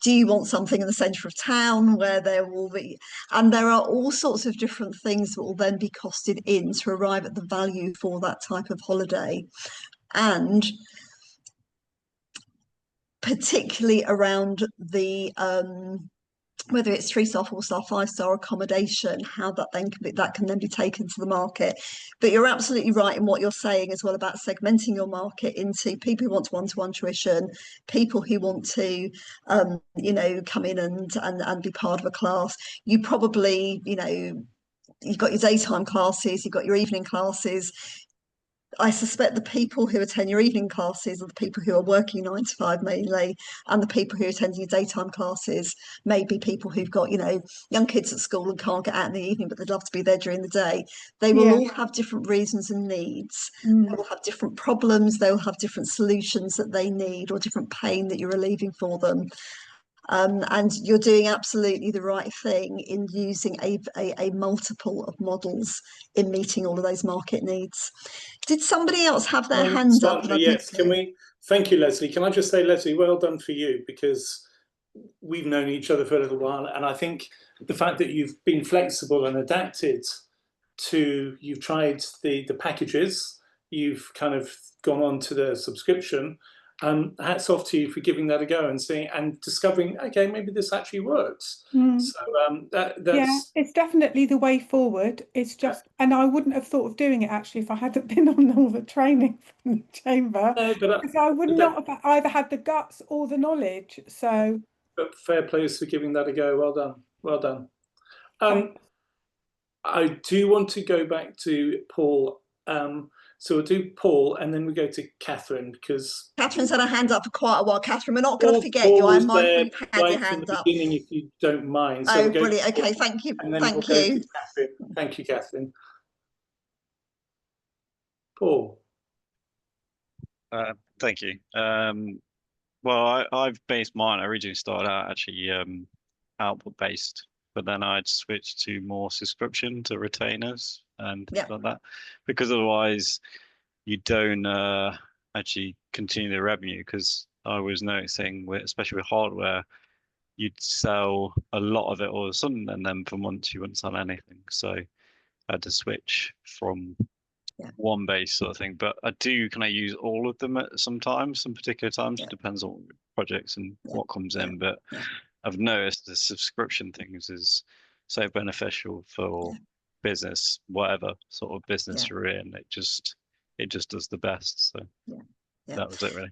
Do you want something in the centre of town where there will be, and there are all sorts of different things that will then be costed in to arrive at the value for that type of holiday. And particularly around the whether it's 3-star, 4-star, 5-star accommodation, how that can then be taken to the market. But you're absolutely right in what you're saying as well about segmenting your market into people who want one-to-one tuition, people who want to you know, come in and be part of a class. You probably, you know, you've got your daytime classes, you've got your evening classes. I suspect the people who attend your evening classes are the people who are working 9 to 5 mainly, and the people who are attending your daytime classes may be people who've got, you know, young kids at school and can't get out in the evening, but they'd love to be there during the day. They will all have different reasons and needs. They will have different problems. They will have different solutions that they need, or different pain that you're relieving for them. And you're doing absolutely the right thing in using a multiple of models in meeting all of those market needs. Did somebody else have their hands up? Sandra, yes. Can we? Thank you, Leslie. Can I just say, Leslie, well done for you, because we've known each other for a little while, and I think the fact that you've been flexible and adapted to, you've tried the packages, you've kind of gone on to the subscription. Hats off to you for giving that a go and seeing and discovering, okay, maybe this actually works. So that's, yeah, it's definitely the way forward. It's just, and I wouldn't have thought of doing it actually if I hadn't been on all the training from the chamber, because I would not have either had the guts or the knowledge. So, but fair play for giving that a go. Well done, well done. I do want to go back to Paul. So we'll do Paul, and then we go to Catherine, because Catherine's had her hand up for quite a while. Catherine, we're not going to forget you. I'm mindful you've had your hand up. Beginning, if you don't mind. So oh, brilliant. Okay, thank you. And then thank you. Go to Catherine. Thank you, Catherine. Paul. Thank you. Well, I've based mine. I originally started out actually output based, but then I'd switched to more subscription to retainers and things like that, because otherwise you don't actually continue the revenue. Because I was noticing, especially with hardware, you'd sell a lot of it all of a sudden, and then for months you wouldn't sell anything. So I had to switch from one base sort of thing. But I do kind of use all of them at some particular times. It depends on projects and what comes in. But I've noticed the subscription things is so beneficial for business, whatever sort of business you're in. It just does the best. So that was it really.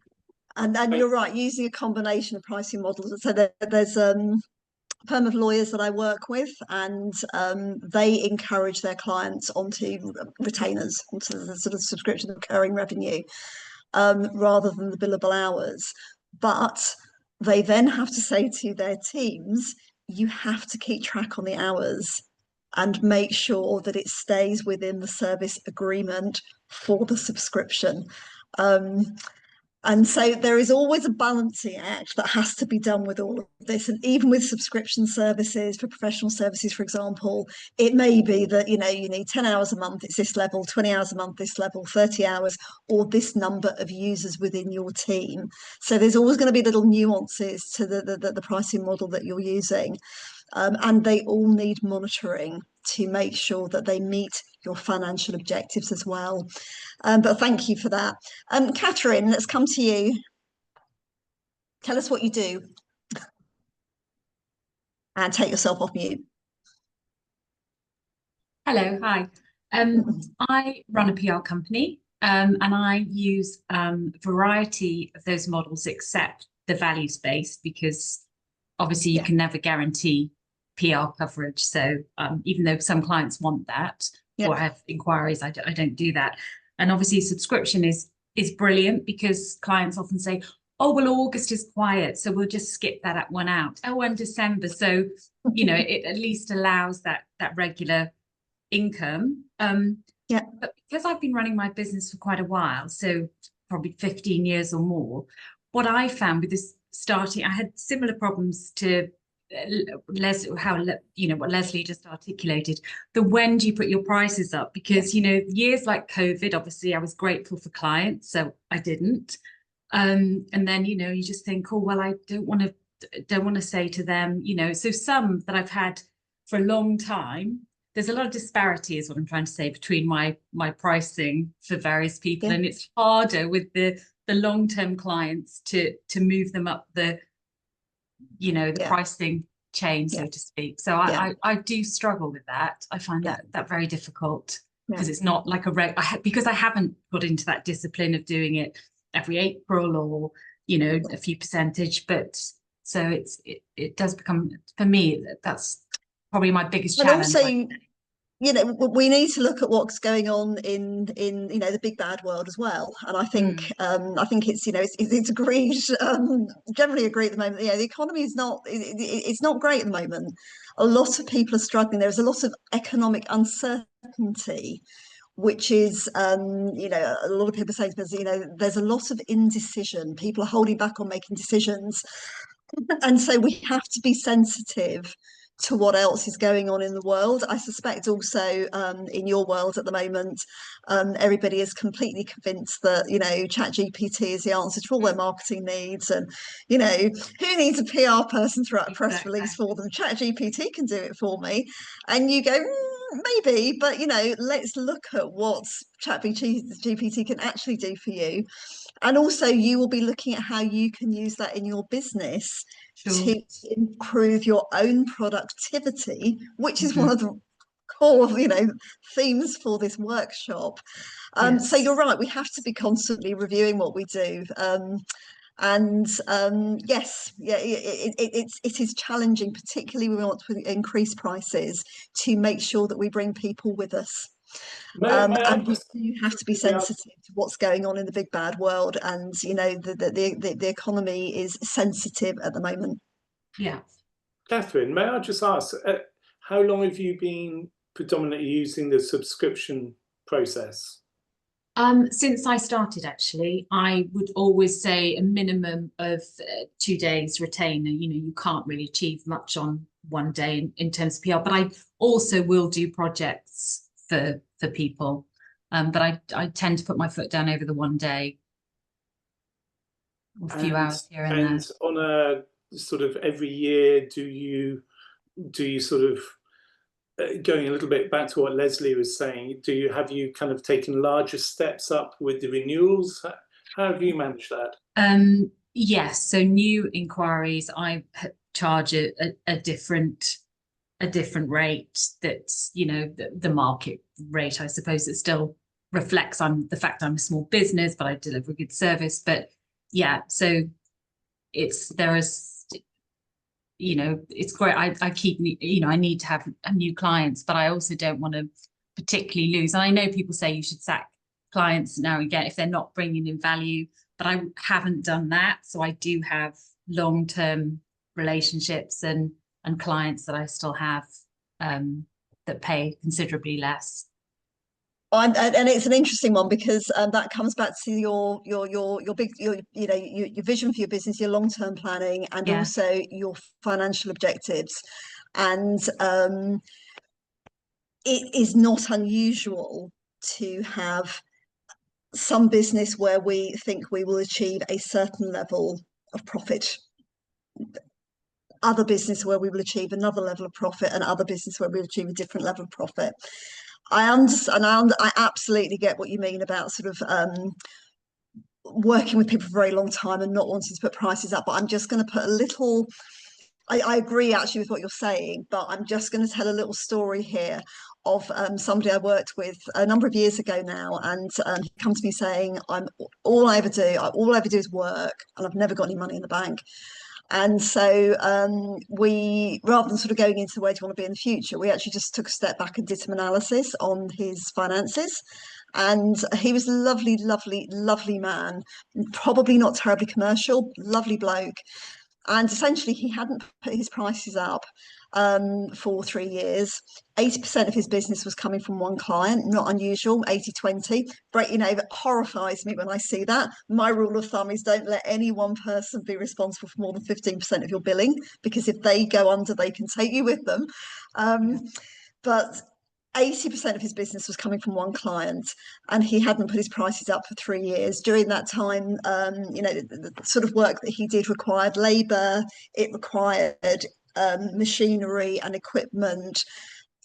And you're right, using a combination of pricing models. So there's a firm of lawyers that I work with, and they encourage their clients onto retainers, onto the sort of subscription recurring revenue, rather than the billable hours. But they then have to say to their teams, you have to keep track on the hours and make sure that it stays within the service agreement for the subscription. And so there is always a balancing act that has to be done with all of this. And even with subscription services, for professional services, for example, it may be that, you need 10 hours a month, it's this level, 20 hours a month, this level, 30 hours, or this number of users within your team. So there's always going to be little nuances to the pricing model that you're using. And they all need monitoring to make sure that they meet your financial objectives as well. But thank you for that. Catherine, let's come to you. Tell us what you do. And take yourself off mute. Hello, hi. I run a PR company, and I use a variety of those models except the values-based, because obviously you can never guarantee PR coverage. So even though some clients want that or have inquiries, I don't do that. And obviously subscription is brilliant, because clients often say, oh, well, August is quiet, so we'll just skip that one out. Oh, and December. So, it at least allows that regular income. But because I've been running my business for quite a while, so probably 15 years or more, what I found with this starting, I had similar problems to what Leslie just articulated. When do you put your prices up? Because years like COVID, obviously I was grateful for clients, so I didn't. And then you just think, oh well, I don't want to say to them, so some that I've had for a long time, there's a lot of disparity, is what I'm trying to say, between my pricing for various people, and it's harder with the long-term clients to move them up the pricing chain, so to speak. So I do struggle with that. I find that very difficult, because it's not like because I haven't got into that discipline of doing it every April or a few percentage, but so it does become, for me, that's probably my biggest challenge. And also, we need to look at what's going on in the big bad world as well. And I think it's it's agreed, generally agreed at the moment. The economy is it's not great at the moment. A lot of people are struggling. There's a lot of economic uncertainty, which is a lot of people say, there's a lot of indecision. People are holding back on making decisions, and so we have to be sensitive to what else is going on in the world. I suspect also in your world at the moment, everybody is completely convinced that ChatGPT is the answer to all their marketing needs, and who needs a PR person to write a press release for them? ChatGPT can do it for me. And you go, maybe, but let's look at what ChatGPT can actually do for you. And also you will be looking at how you can use that in your business to improve your own productivity, which is one of the core themes for this workshop. So you're right, we have to be constantly reviewing what we do. It is challenging, particularly when we want to increase prices, to make sure that we bring people with us. And we do have to be sensitive to what's going on in the big bad world, and the economy is sensitive at the moment. Catherine, may I just ask, how long have you been predominantly using the subscription process? Since I started, actually, I would always say a minimum of 2 days retainer. You can't really achieve much on one day in terms of PR, but I also will do projects for people, but I tend to put my foot down over the 1 day, a few hours here and there. On a sort of every year, do you sort of, going a little bit back to what Leslie was saying, have you kind of taken larger steps up with the renewals? How have you managed that? Yes, so new inquiries, I charge a different rate that's, you know, the market rate, I suppose. It still reflects on the fact I'm a small business, but I deliver a good service. But yeah, so there is, you know, it's great. I keep, you know, I need to have new clients, but I also don't want to particularly lose. And I know people say you should sack clients now and again if they're not bringing in value, but I haven't done that. So I do have long-term relationships and clients that I still have that pay considerably less. And it's an interesting one, because that comes back to your vision for your business, your long-term planning, and also your financial objectives. And it is not unusual to have some business where we think we will achieve a certain level of profit, other business where we will achieve another level of profit, and other business where we'll achieve a different level of profit. I understand, I absolutely get what you mean about sort of working with people for a very long time and not wanting to put prices up. But I'm just going to put a little, I agree actually with what you're saying, but I'm just going to tell a little story here of somebody I worked with a number of years ago now, and he comes to me saying, all I ever do is work, and I've never got any money in the bank. And so we, rather than sort of going into where do you want to be in the future, we actually just took a step back and did some analysis on his finances. And he was a lovely, lovely, lovely man, probably not terribly commercial, lovely bloke. And essentially he hadn't put his prices up for 3 years. 80% of his business was coming from one client, not unusual, 80-20. But, you know, it horrifies me when I see that. My rule of thumb is don't let any one person be responsible for more than 15% of your billing, because if they go under, they can take you with them. But 80% of his business was coming from one client, and he hadn't put his prices up for 3 years. During that time, you know, the sort of work that he did required labour, it required machinery and equipment.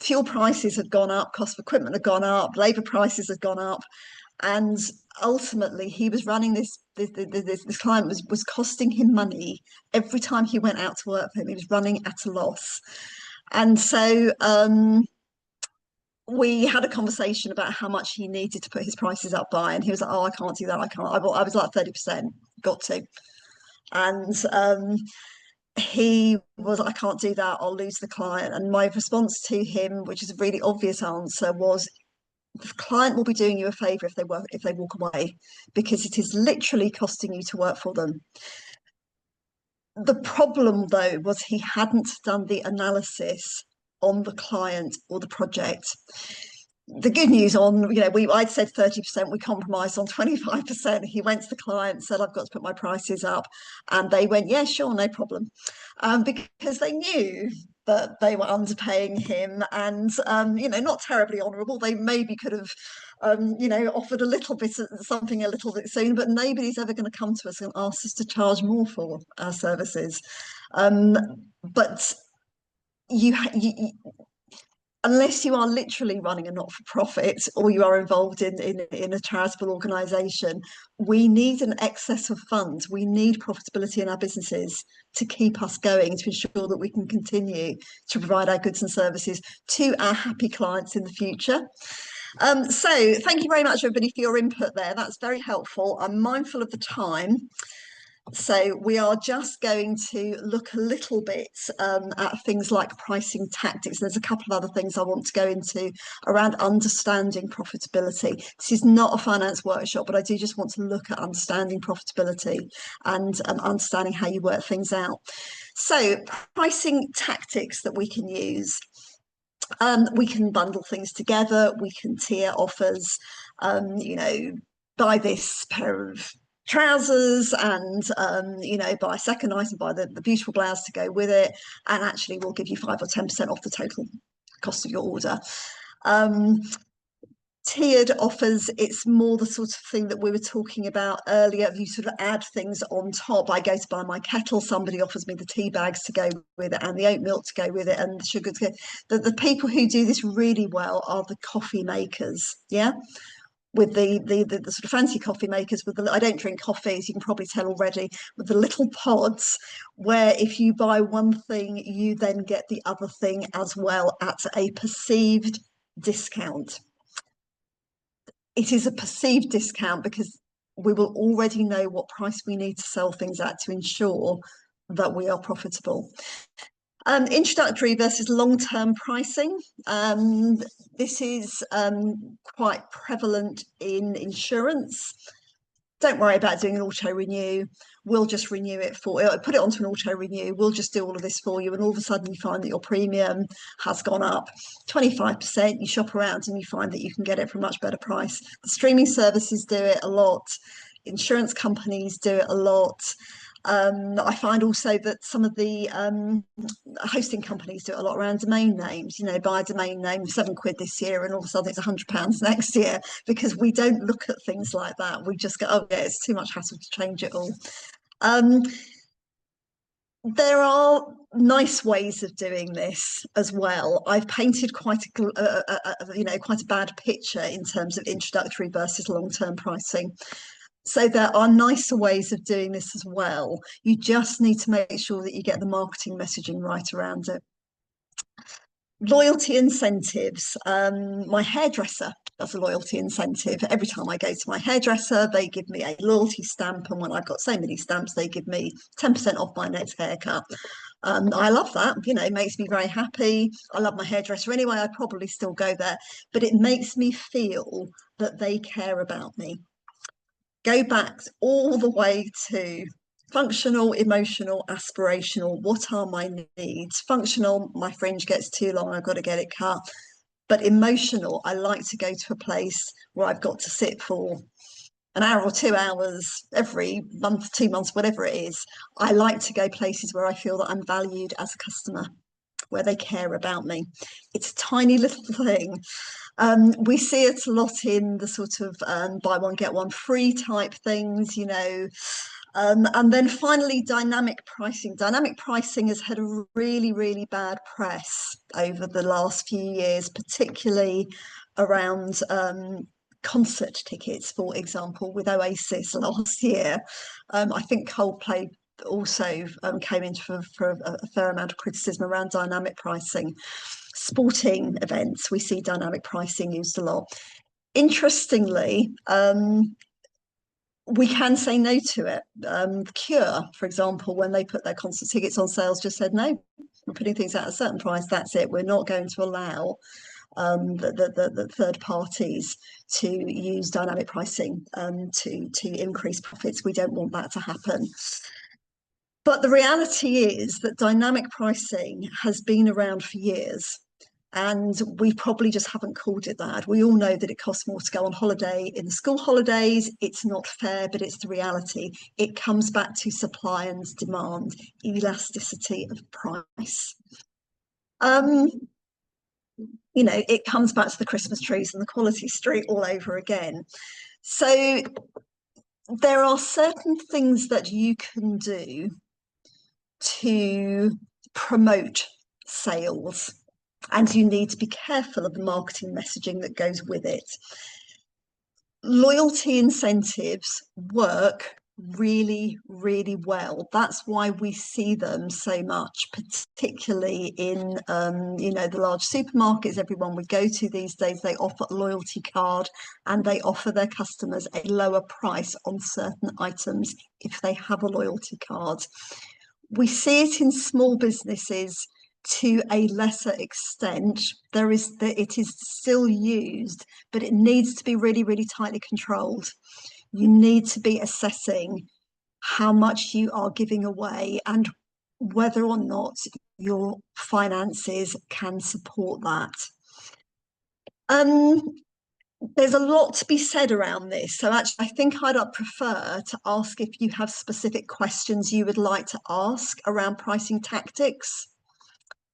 Fuel prices had gone up, cost of equipment had gone up, labour prices had gone up, and ultimately he was running this client was costing him money every time he went out to work for him. He was running at a loss. And so we had a conversation about how much he needed to put his prices up by, and he was like, oh, I can't do that, I can't. I was like 30%, got to. And he was, I can't do that, I'll lose the client. And my response to him, which is a really obvious answer, was the client will be doing you a favour if they walk away, because it is literally costing you to work for them. The problem though was he hadn't done the analysis on the client or the project. The good news on, you know, I'd said 30%, we compromised on 25%. He went to the client, said, I've got to put my prices up. And they went, yeah, sure, no problem. Because they knew that they were underpaying him, and, you know, not terribly honourable. They maybe could have, you know, offered a little bit of something a little bit soon, but nobody's ever going to come to us and ask us to charge more for our services. But unless you are literally running a not-for-profit or you are involved in a charitable organisation, we need an excess of funds. We need profitability in our businesses to keep us going, to ensure that we can continue to provide our goods and services to our happy clients in the future. So thank you very much, everybody, for your input there. That's very helpful. I'm mindful of the time. So we are just going to look a little bit at things like pricing tactics. There's a couple of other things I want to go into around understanding profitability. This is not a finance workshop, but I do just want to look at understanding profitability and understanding how you work things out. So pricing tactics that we can use. We can bundle things together. We can tier offers, you know, buy this pair of trousers and you know, buy a second item, buy the beautiful blouse to go with it, and actually we'll give you 5 or 10% off the total cost of your order. Tiered offers, it's more the sort of thing that we were talking about earlier. You sort of add things on top. I go to buy my kettle, somebody offers me the tea bags to go with it and the oat milk to go with it and the sugar to go. The people who do this really well are the coffee makers, yeah? With the sort of fancy coffee makers with the, I don't drink coffee, as you can probably tell already, with the little pods where if you buy one thing, you then get the other thing as well at a perceived discount. It is a perceived discount because we will already know what price we need to sell things at to ensure that we are profitable. Introductory versus long-term pricing. This is quite prevalent in insurance. Don't worry about doing an auto renew. We'll just renew it for you. Put it onto an auto renew. We'll just do all of this for you. And all of a sudden you find that your premium has gone up 25%. You shop around and you find that you can get it for a much better price. The streaming services do it a lot. Insurance companies do it a lot. I find also that some of the hosting companies do it a lot around domain names. You know, buy a domain name, £7 this year, and all of a sudden it's £100 next year, because we don't look at things like that. We just go, oh yeah, it's too much hassle to change it all. There are nice ways of doing this as well. I've painted quite a bad picture in terms of introductory versus long-term pricing. So there are nicer ways of doing this as well. You just need to make sure that you get the marketing messaging right around it. Loyalty incentives. My hairdresser does a loyalty incentive. Every time I go to my hairdresser, they give me a loyalty stamp. And when I've got so many stamps, they give me 10% off my next haircut. I love that, you know, it makes me very happy. I love my hairdresser anyway, I'd probably still go there, but it makes me feel that they care about me. Go back all the way to functional, emotional, aspirational. What are my needs? Functional, my fringe gets too long, I've got to get it cut. But emotional, I like to go to a place where I've got to sit for an hour or 2 hours every month, 2 months, whatever it is. I like to go places where I feel that I'm valued as a customer, where they care about me. It's a tiny little thing. We see it a lot in the sort of buy one, get one free type things, you know. And then finally, dynamic pricing. Dynamic pricing has had a really, really bad press over the last few years, particularly around concert tickets, for example, with Oasis last year. I think Coldplay also came into for a fair amount of criticism around dynamic pricing. Sporting events, we see dynamic pricing used a lot. Interestingly, we can say no to it. The Cure, for example, when they put their concert tickets on sales, just said, no, we're putting things at a certain price, that's it. We're not going to allow the third parties to use dynamic pricing to increase profits. We don't want that to happen. But the reality is that dynamic pricing has been around for years, and we probably just haven't called it that. We all know that it costs more to go on holiday in the school holidays. It's not fair, but it's the reality. It comes back to supply and demand, elasticity of price. You know, it comes back to the Christmas trees and the quality street all over again. So there are certain things that you can do to promote sales, and you need to be careful of the marketing messaging that goes with it. Loyalty incentives work really, really well. That's why we see them so much, particularly in you know, the large supermarkets everyone would go to these days. They offer a loyalty card and they offer their customers a lower price on certain items if they have a loyalty card. We see it in small businesses to a lesser extent. It is still used, but it needs to be really, really tightly controlled. You need to be assessing how much you are giving away and whether or not your finances can support that. There's a lot to be said around this. So actually, I think I'd prefer to ask if you have specific questions you would like to ask around pricing tactics.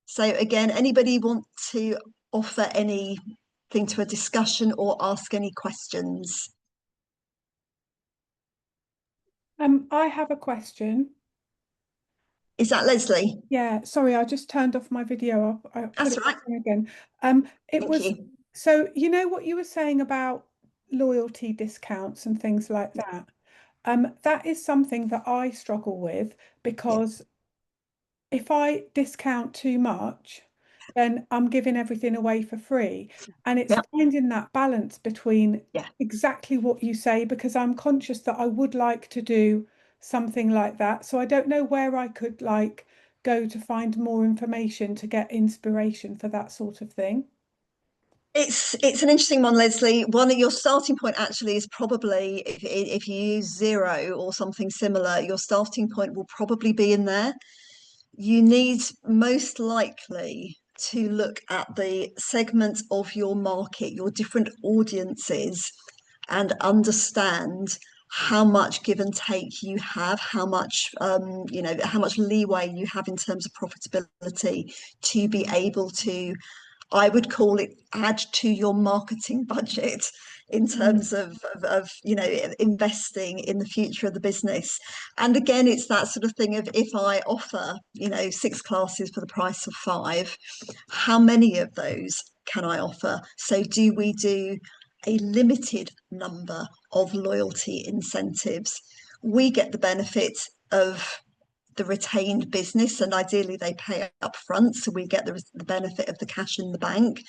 So again, anybody want to offer any thing to a discussion or ask any questions. I have a question. Is that Leslie? Yeah, sorry, I just turned off my video. I put That's it right. back on again. It Thank was you. so you know what you were saying about loyalty discounts and things like that. That is something that I struggle with, because if I discount too much, then I'm giving everything away for free. And it's finding that balance between exactly what you say, because I'm conscious that I would like to do something like that. So I don't know where I could like go to find more information to get inspiration for that sort of thing. It's an interesting one, Leslie. One of your starting point actually is probably, if you use Zero or something similar, your starting point will probably be in there. You need most likely to look at the segments of your market, your different audiences, and understand how much give and take you have, how much how much leeway you have in terms of profitability to be able to, I would call it, add to your marketing budget in terms of investing in the future of the business. And again, it's that sort of thing of, if I offer 6 classes for the price of 5, how many of those can I offer? So do we do a limited number of loyalty incentives? We get the benefit of the retained business, and ideally they pay up front, so we get the benefit of the cash in the bank.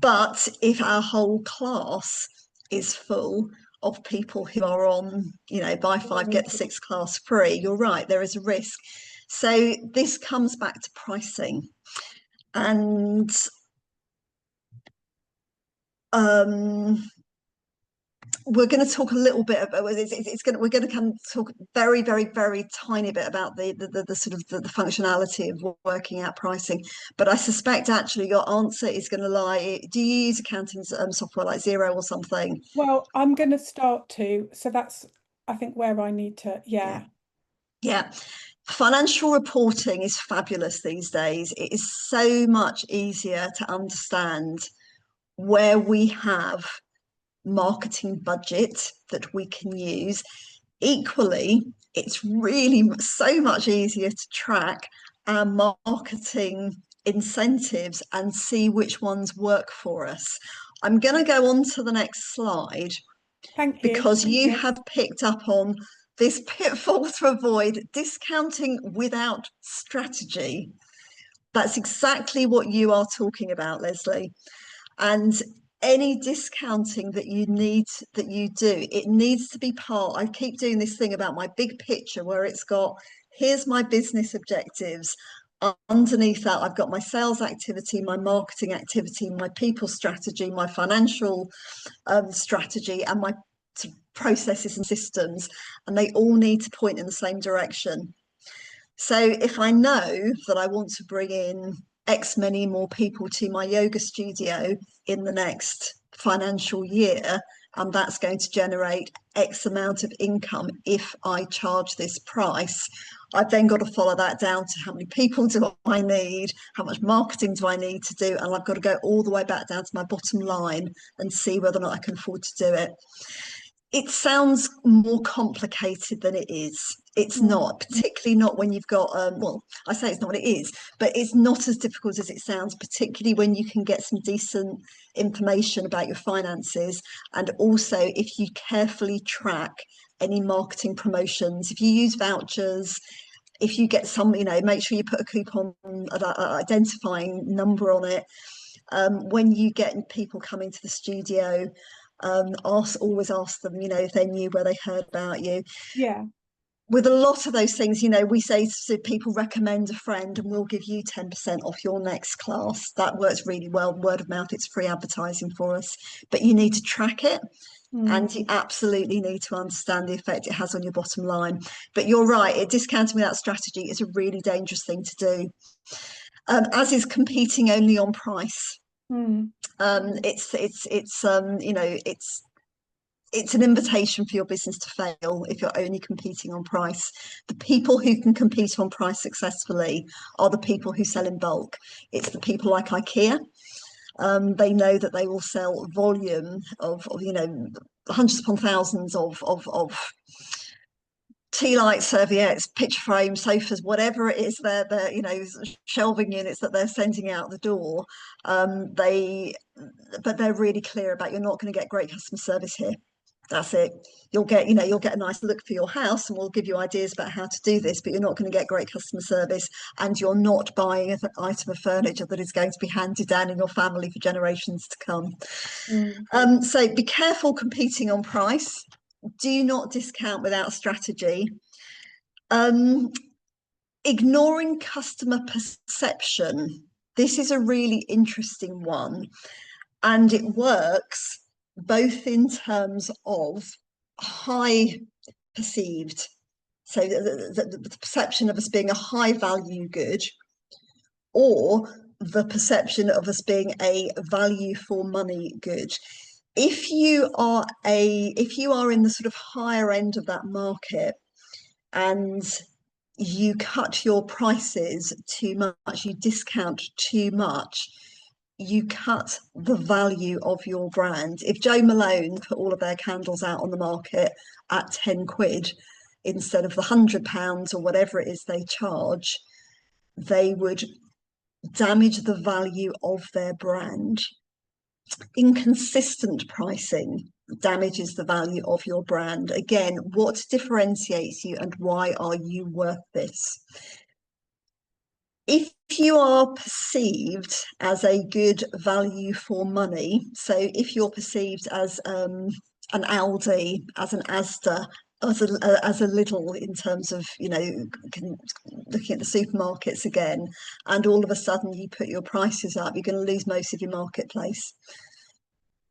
But if our whole class is full of people who are on, buy 5 get the 6 class free, you're right, there is a risk. So this comes back to pricing, and we're going to talk a little bit about we're going to come talk very, very, very tiny bit about the sort of the functionality of working out pricing. But I suspect actually your answer is going to lie, do you use accounting software like Xero or something? Well, I'm going to start to, so that's, I think, where I need to, yeah. Financial reporting is fabulous these days. It is so much easier to understand where we have marketing budget that we can use. Equally, it's really so much easier to track our marketing incentives and see which ones work for us. I'm going to go on to the next slide. Thank you. Because you have picked up on this pitfall to avoid: discounting without strategy. That's exactly what you are talking about, Leslie. And any discounting that you do, it needs to be part. I keep doing this thing about my big picture, where it's got, here's my business objectives. Underneath that, I've got my sales activity, my marketing activity, my people strategy, my financial strategy, and my processes and systems, and they all need to point in the same direction. So if I know that I want to bring in X many more people to my yoga studio in the next financial year, and that's going to generate X amount of income if I charge this price, I've then got to follow that down to how many people do I need, how much marketing do I need to do, and I've got to go all the way back down to my bottom line and see whether or not I can afford to do it. It sounds more complicated than it is. It's not, particularly not when you've got, well, I say it's not what it is, but it's not as difficult as it sounds, particularly when you can get some decent information about your finances. And also, if you carefully track any marketing promotions, if you use vouchers, if you get some, make sure you put a coupon, identifying number on it. When you get people coming to the studio, always ask them, if they knew where they heard about you. Yeah. With a lot of those things, we say to people, recommend a friend and we'll give you 10% off your next class. That works really well. Word of mouth, it's free advertising for us, but you need to track it. And you absolutely need to understand the effect it has on your bottom line. But you're right, discounting without strategy is a really dangerous thing to do, as is competing only on price. It's an invitation for your business to fail if you're only competing on price. The people who can compete on price successfully are the people who sell in bulk. It's the people like IKEA. They know that they will sell volume of you know, hundreds upon thousands of tea lights, serviettes, picture frames, sofas, whatever it is, they're you know, shelving units that they're sending out the door. But they're really clear about, you're not going to get great customer service here. That's it. You'll get, you know, you'll get a nice look for your house, and we'll give you ideas about how to do this, but you're not going to get great customer service, and you're not buying an item of furniture that is going to be handed down in your family for generations to come. So be careful competing on price. Do not discount without strategy. Ignoring customer perception. This is a really interesting one, and it works both in terms of high perceived, so the perception of us being a high value good, or the perception of us being a value for money good. If you are in the sort of higher end of that market and you cut your prices too much, you discount too much, you cut the value of your brand. If Joe Malone put all of their candles out on the market at 10 quid instead of the £100 or whatever it is they charge, they would damage the value of their brand. Inconsistent pricing damages the value of your brand. Again, what differentiates you and why are you worth this? If you are perceived as a good value for money, so if you're perceived as an Aldi, as an Asda, as a Lidl, in terms of, you know, looking at the supermarkets again, and all of a sudden you put your prices up, you're going to lose most of your marketplace.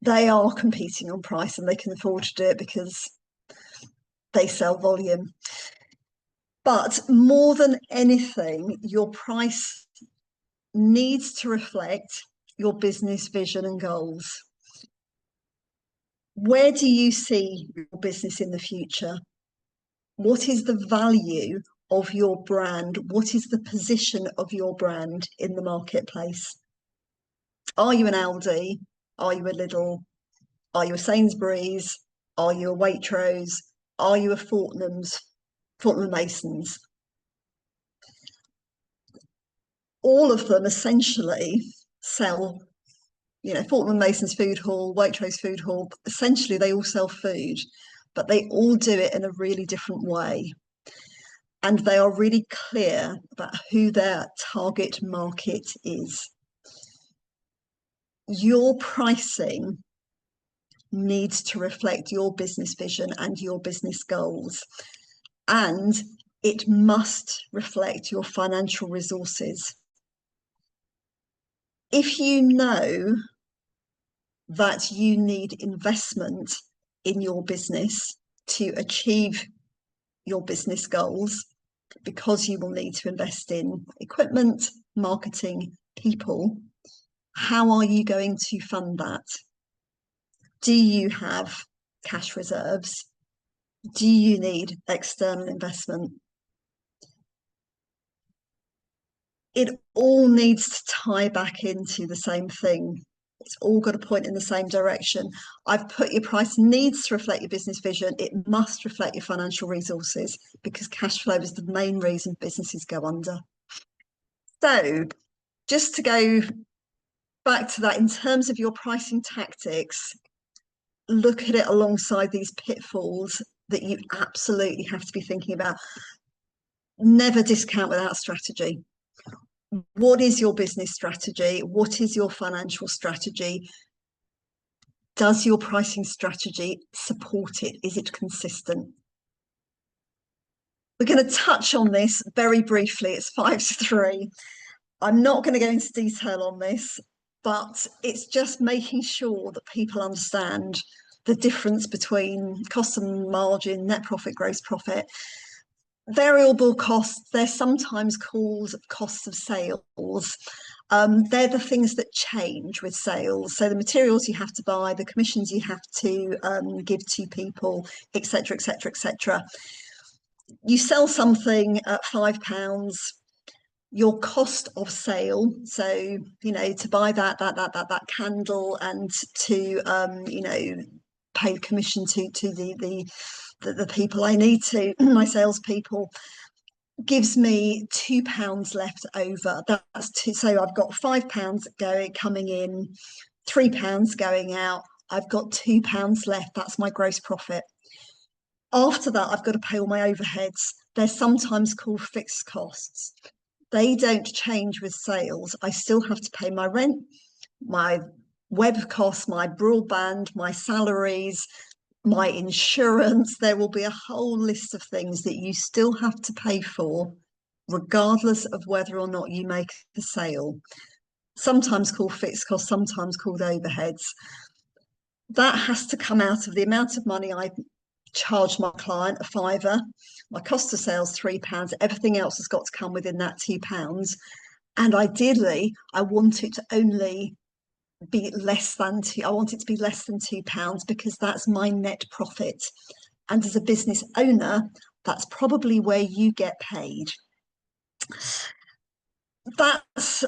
They are competing on price, and they can afford to do it because they sell volume. But more than anything, your price needs to reflect your business vision and goals. Where do you see your business in the future? What is the value of your brand? What is the position of your brand in the marketplace? Are you an Aldi? Are you a Lidl? Are you a Sainsbury's? Are you a Waitrose? Are you a Fortnum Masons? All of them essentially sell, you know, Fortnum Masons Food Hall, Waitrose Food Hall, essentially they all sell food, but they all do it in a really different way. And they are really clear about who their target market is. Your pricing needs to reflect your business vision and your business goals. And it must reflect your financial resources. If you know that you need investment in your business to achieve your business goals, because you will need to invest in equipment, marketing, people, how are you going to fund that? Do you have cash reserves? Do you need external investment? It all needs to tie back into the same thing. It's all got to point in the same direction. I've put your price needs to reflect your business vision. It must reflect your financial resources, because cash flow is the main reason businesses go under. So just to go back to that, in terms of your pricing tactics, look at it alongside these pitfalls that you absolutely have to be thinking about. Never discount without strategy. What is your business strategy? What is your financial strategy? Does your pricing strategy support it? Is it consistent? We're going to touch on this very briefly. It's 5 to 3. I'm not going to go into detail on this, but it's just making sure that people understand the difference between cost and margin, net profit, gross profit. Variable costs, they're sometimes called costs of sales. They're the things that change with sales. So the materials you have to buy, the commissions you have to give to people, etc., etc., etc. You sell something at £5. your cost of sale. So, you know, to buy that candle and to, you know, pay commission to the people I need to, my salespeople, gives me £2 left over. That's two. So I've got £5 coming in, £3 going out. I've got £2 left. That's my gross profit. After that, I've got to pay all my overheads. They're sometimes called fixed costs. They don't change with sales. I still have to pay my rent, my web costs, my broadband, my salaries, my insurance. There will be a whole list of things that you still have to pay for, regardless of whether or not you make a sale. Sometimes called fixed costs, sometimes called overheads. That has to come out of the amount of money I charge my client, a £5. My cost of sales, £3. Everything else has got to come within that £2. And ideally, I want it to only be less than I want it to be less than £2, because that's my net profit. And as a business owner, that's probably where you get paid. That's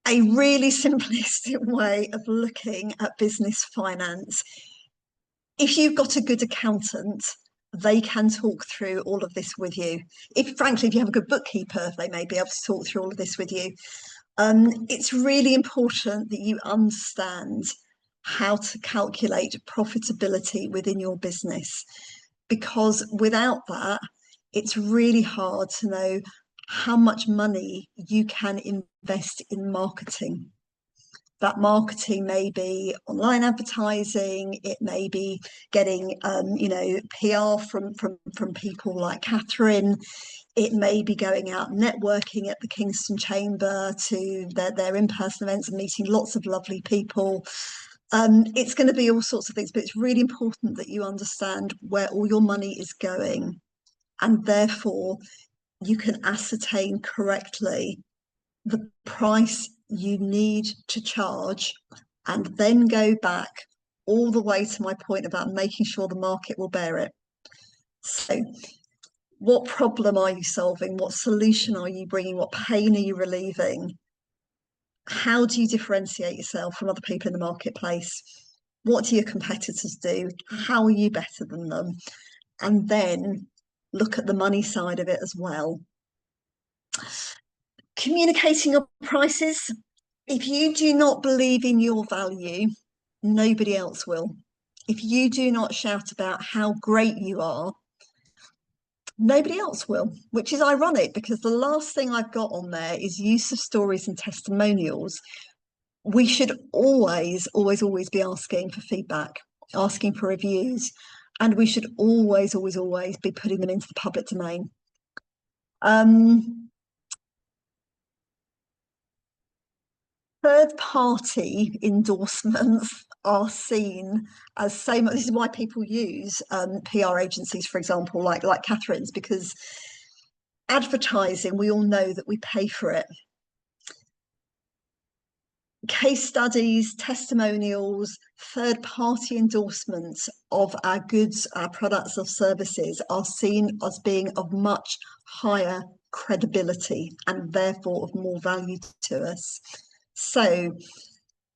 a really simplistic way of looking at business finance. If you've got a good accountant, they can talk through all of this with you. Frankly, if you have a good bookkeeper, they may be able to talk through all of this with you. It's really important that you understand how to calculate profitability within your business, because without that, it's really hard to know how much money you can invest in marketing. That marketing may be online advertising, it may be getting you know, PR from people like Catherine. It may be going out networking at the Kingston Chamber to their in-person events and meeting lots of lovely people. It's going to be all sorts of things, but it's really important that you understand where all your money is going, and therefore you can ascertain correctly the price you need to charge, and then go back all the way to my point about making sure the market will bear it. So what problem are you solving? What solution are you bringing? What pain are you relieving? How do you differentiate yourself from other people in the marketplace? What do your competitors do? How are you better than them? And then look at the money side of it as well. Communicating your prices. If you do not believe in your value, nobody else will. If you do not shout about how great you are, nobody else will, which is ironic, because the last thing I've got on there is use of stories and testimonials. We should always be asking for feedback, asking for reviews, and we should always be putting them into the public domain. Third-party endorsements are seen as so much. This is why people use PR agencies, for example, like Catherine's, because advertising, we all know that we pay for it. Case studies, testimonials, third-party endorsements of our goods, our products or services are seen as being of much higher credibility and therefore of more value to us. So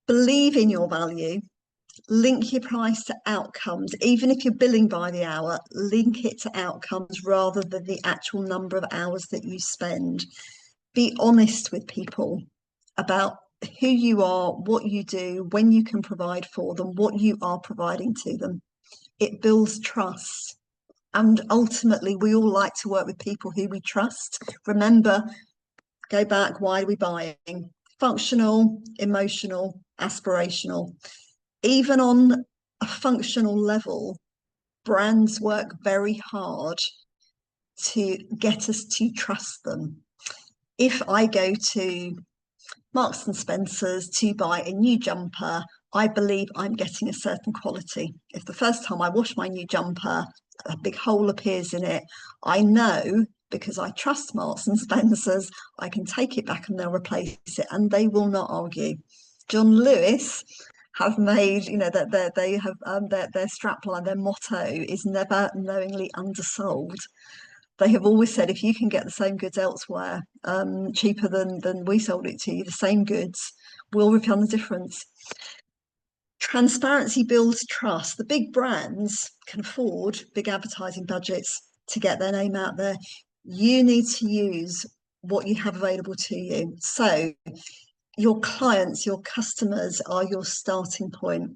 believe in your value, link your price to outcomes. Even if you're billing by the hour, link it to outcomes rather than the actual number of hours that you spend. Be honest with people about who you are, what you do, when you can provide for them, what you are providing to them. It builds trust. And ultimately, we all like to work with people who we trust. Remember, go back, why are we buying? Functional, emotional, aspirational. Even on a functional level, brands work very hard to get us to trust them. If I go to Marks and Spencer's to buy a new jumper, I believe I'm getting a certain quality. If the first time I wash my new jumper, a big hole appears in it, I know, because I trust Marks and Spencer's, I can take it back and they'll replace it, and they will not argue. John Lewis have made, you know, that they have their strapline, their motto is never knowingly undersold. they have always said, if you can get the same goods elsewhere, cheaper than we sold it to you, the same goods, we'll refund the difference. Transparency builds trust. The big brands can afford big advertising budgets to get their name out there. You need to use what you have available to you. So your clients, your customers are your starting point.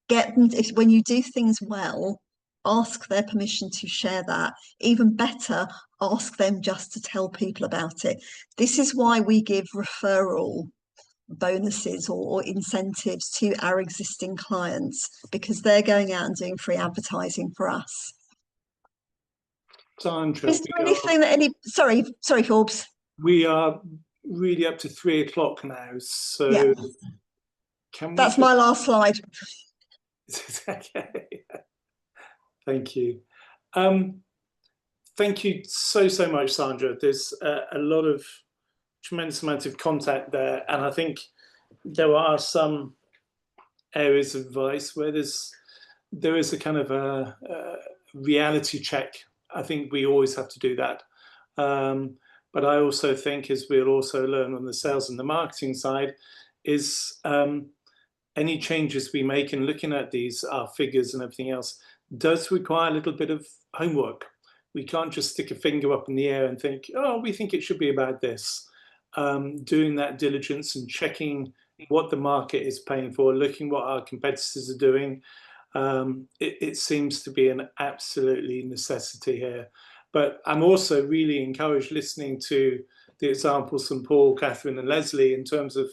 Get them, when you do things well, ask their permission to share that. Even better, ask them just to tell people about it. This is why we give referral bonuses or incentives to our existing clients, because they're going out and doing free advertising for us. Sandra, Is there anything that sorry Forbes, we are really up to 3 o'clock now, so yeah. Can we that's my last slide. Okay. Thank you. Thank you so much, Sandra. There's a lot of tremendous amount of content there, and I think there are some areas of advice where there is a kind of a reality check. I think we always have to do that. But I also think, as we'll also learn on the sales and the marketing side, is any changes we make in looking at our figures and everything else does require a little bit of homework. We can't just stick a finger up in the air and think, oh, we think it should be about this. Doing that diligence and checking what the market is paying for, looking what our competitors are doing, it seems to be an absolutely necessity here. But I'm also really encouraged listening to the examples from Paul, Catherine and Leslie in terms of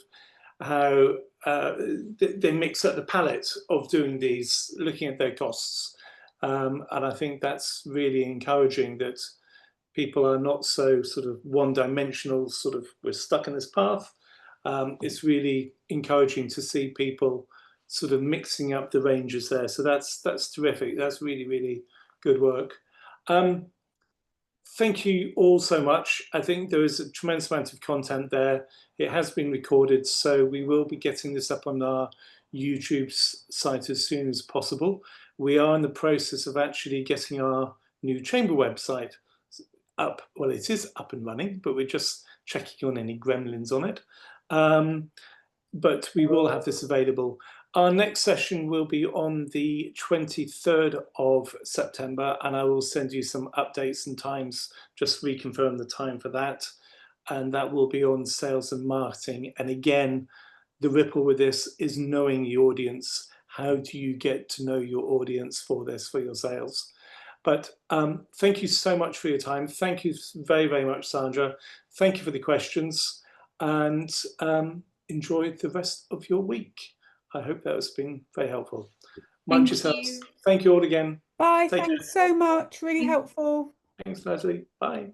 how they mix up the palette of doing these, looking at their costs. And I think that's really encouraging, that people are not so sort of one-dimensional, sort of we're stuck in this path. It's really encouraging to see people sort of mixing up the ranges there. So that's terrific. That's really, really good work. Thank you all so much. I think there is a tremendous amount of content there. It has been recorded, so we will be getting this up on our YouTube site as soon as possible. We are in the process of actually getting our new chamber website up. Well, it is up and running, but we're just checking on any gremlins on it. But we will have this available. Our next session will be on the 23rd of September, and I will send you some updates and times, just reconfirm the time for that. And that will be on sales and marketing. And again, the ripple with this is knowing the audience. How do you get to know your audience for this, for your sales? But thank you so much for your time. Thank you very, very much, Sandra. Thank you for the questions, and enjoy the rest of your week. I hope that has been very helpful. Mind yourselves. Thank you all again. Bye. Thanks so much. Really helpful. Thanks, Leslie. Bye.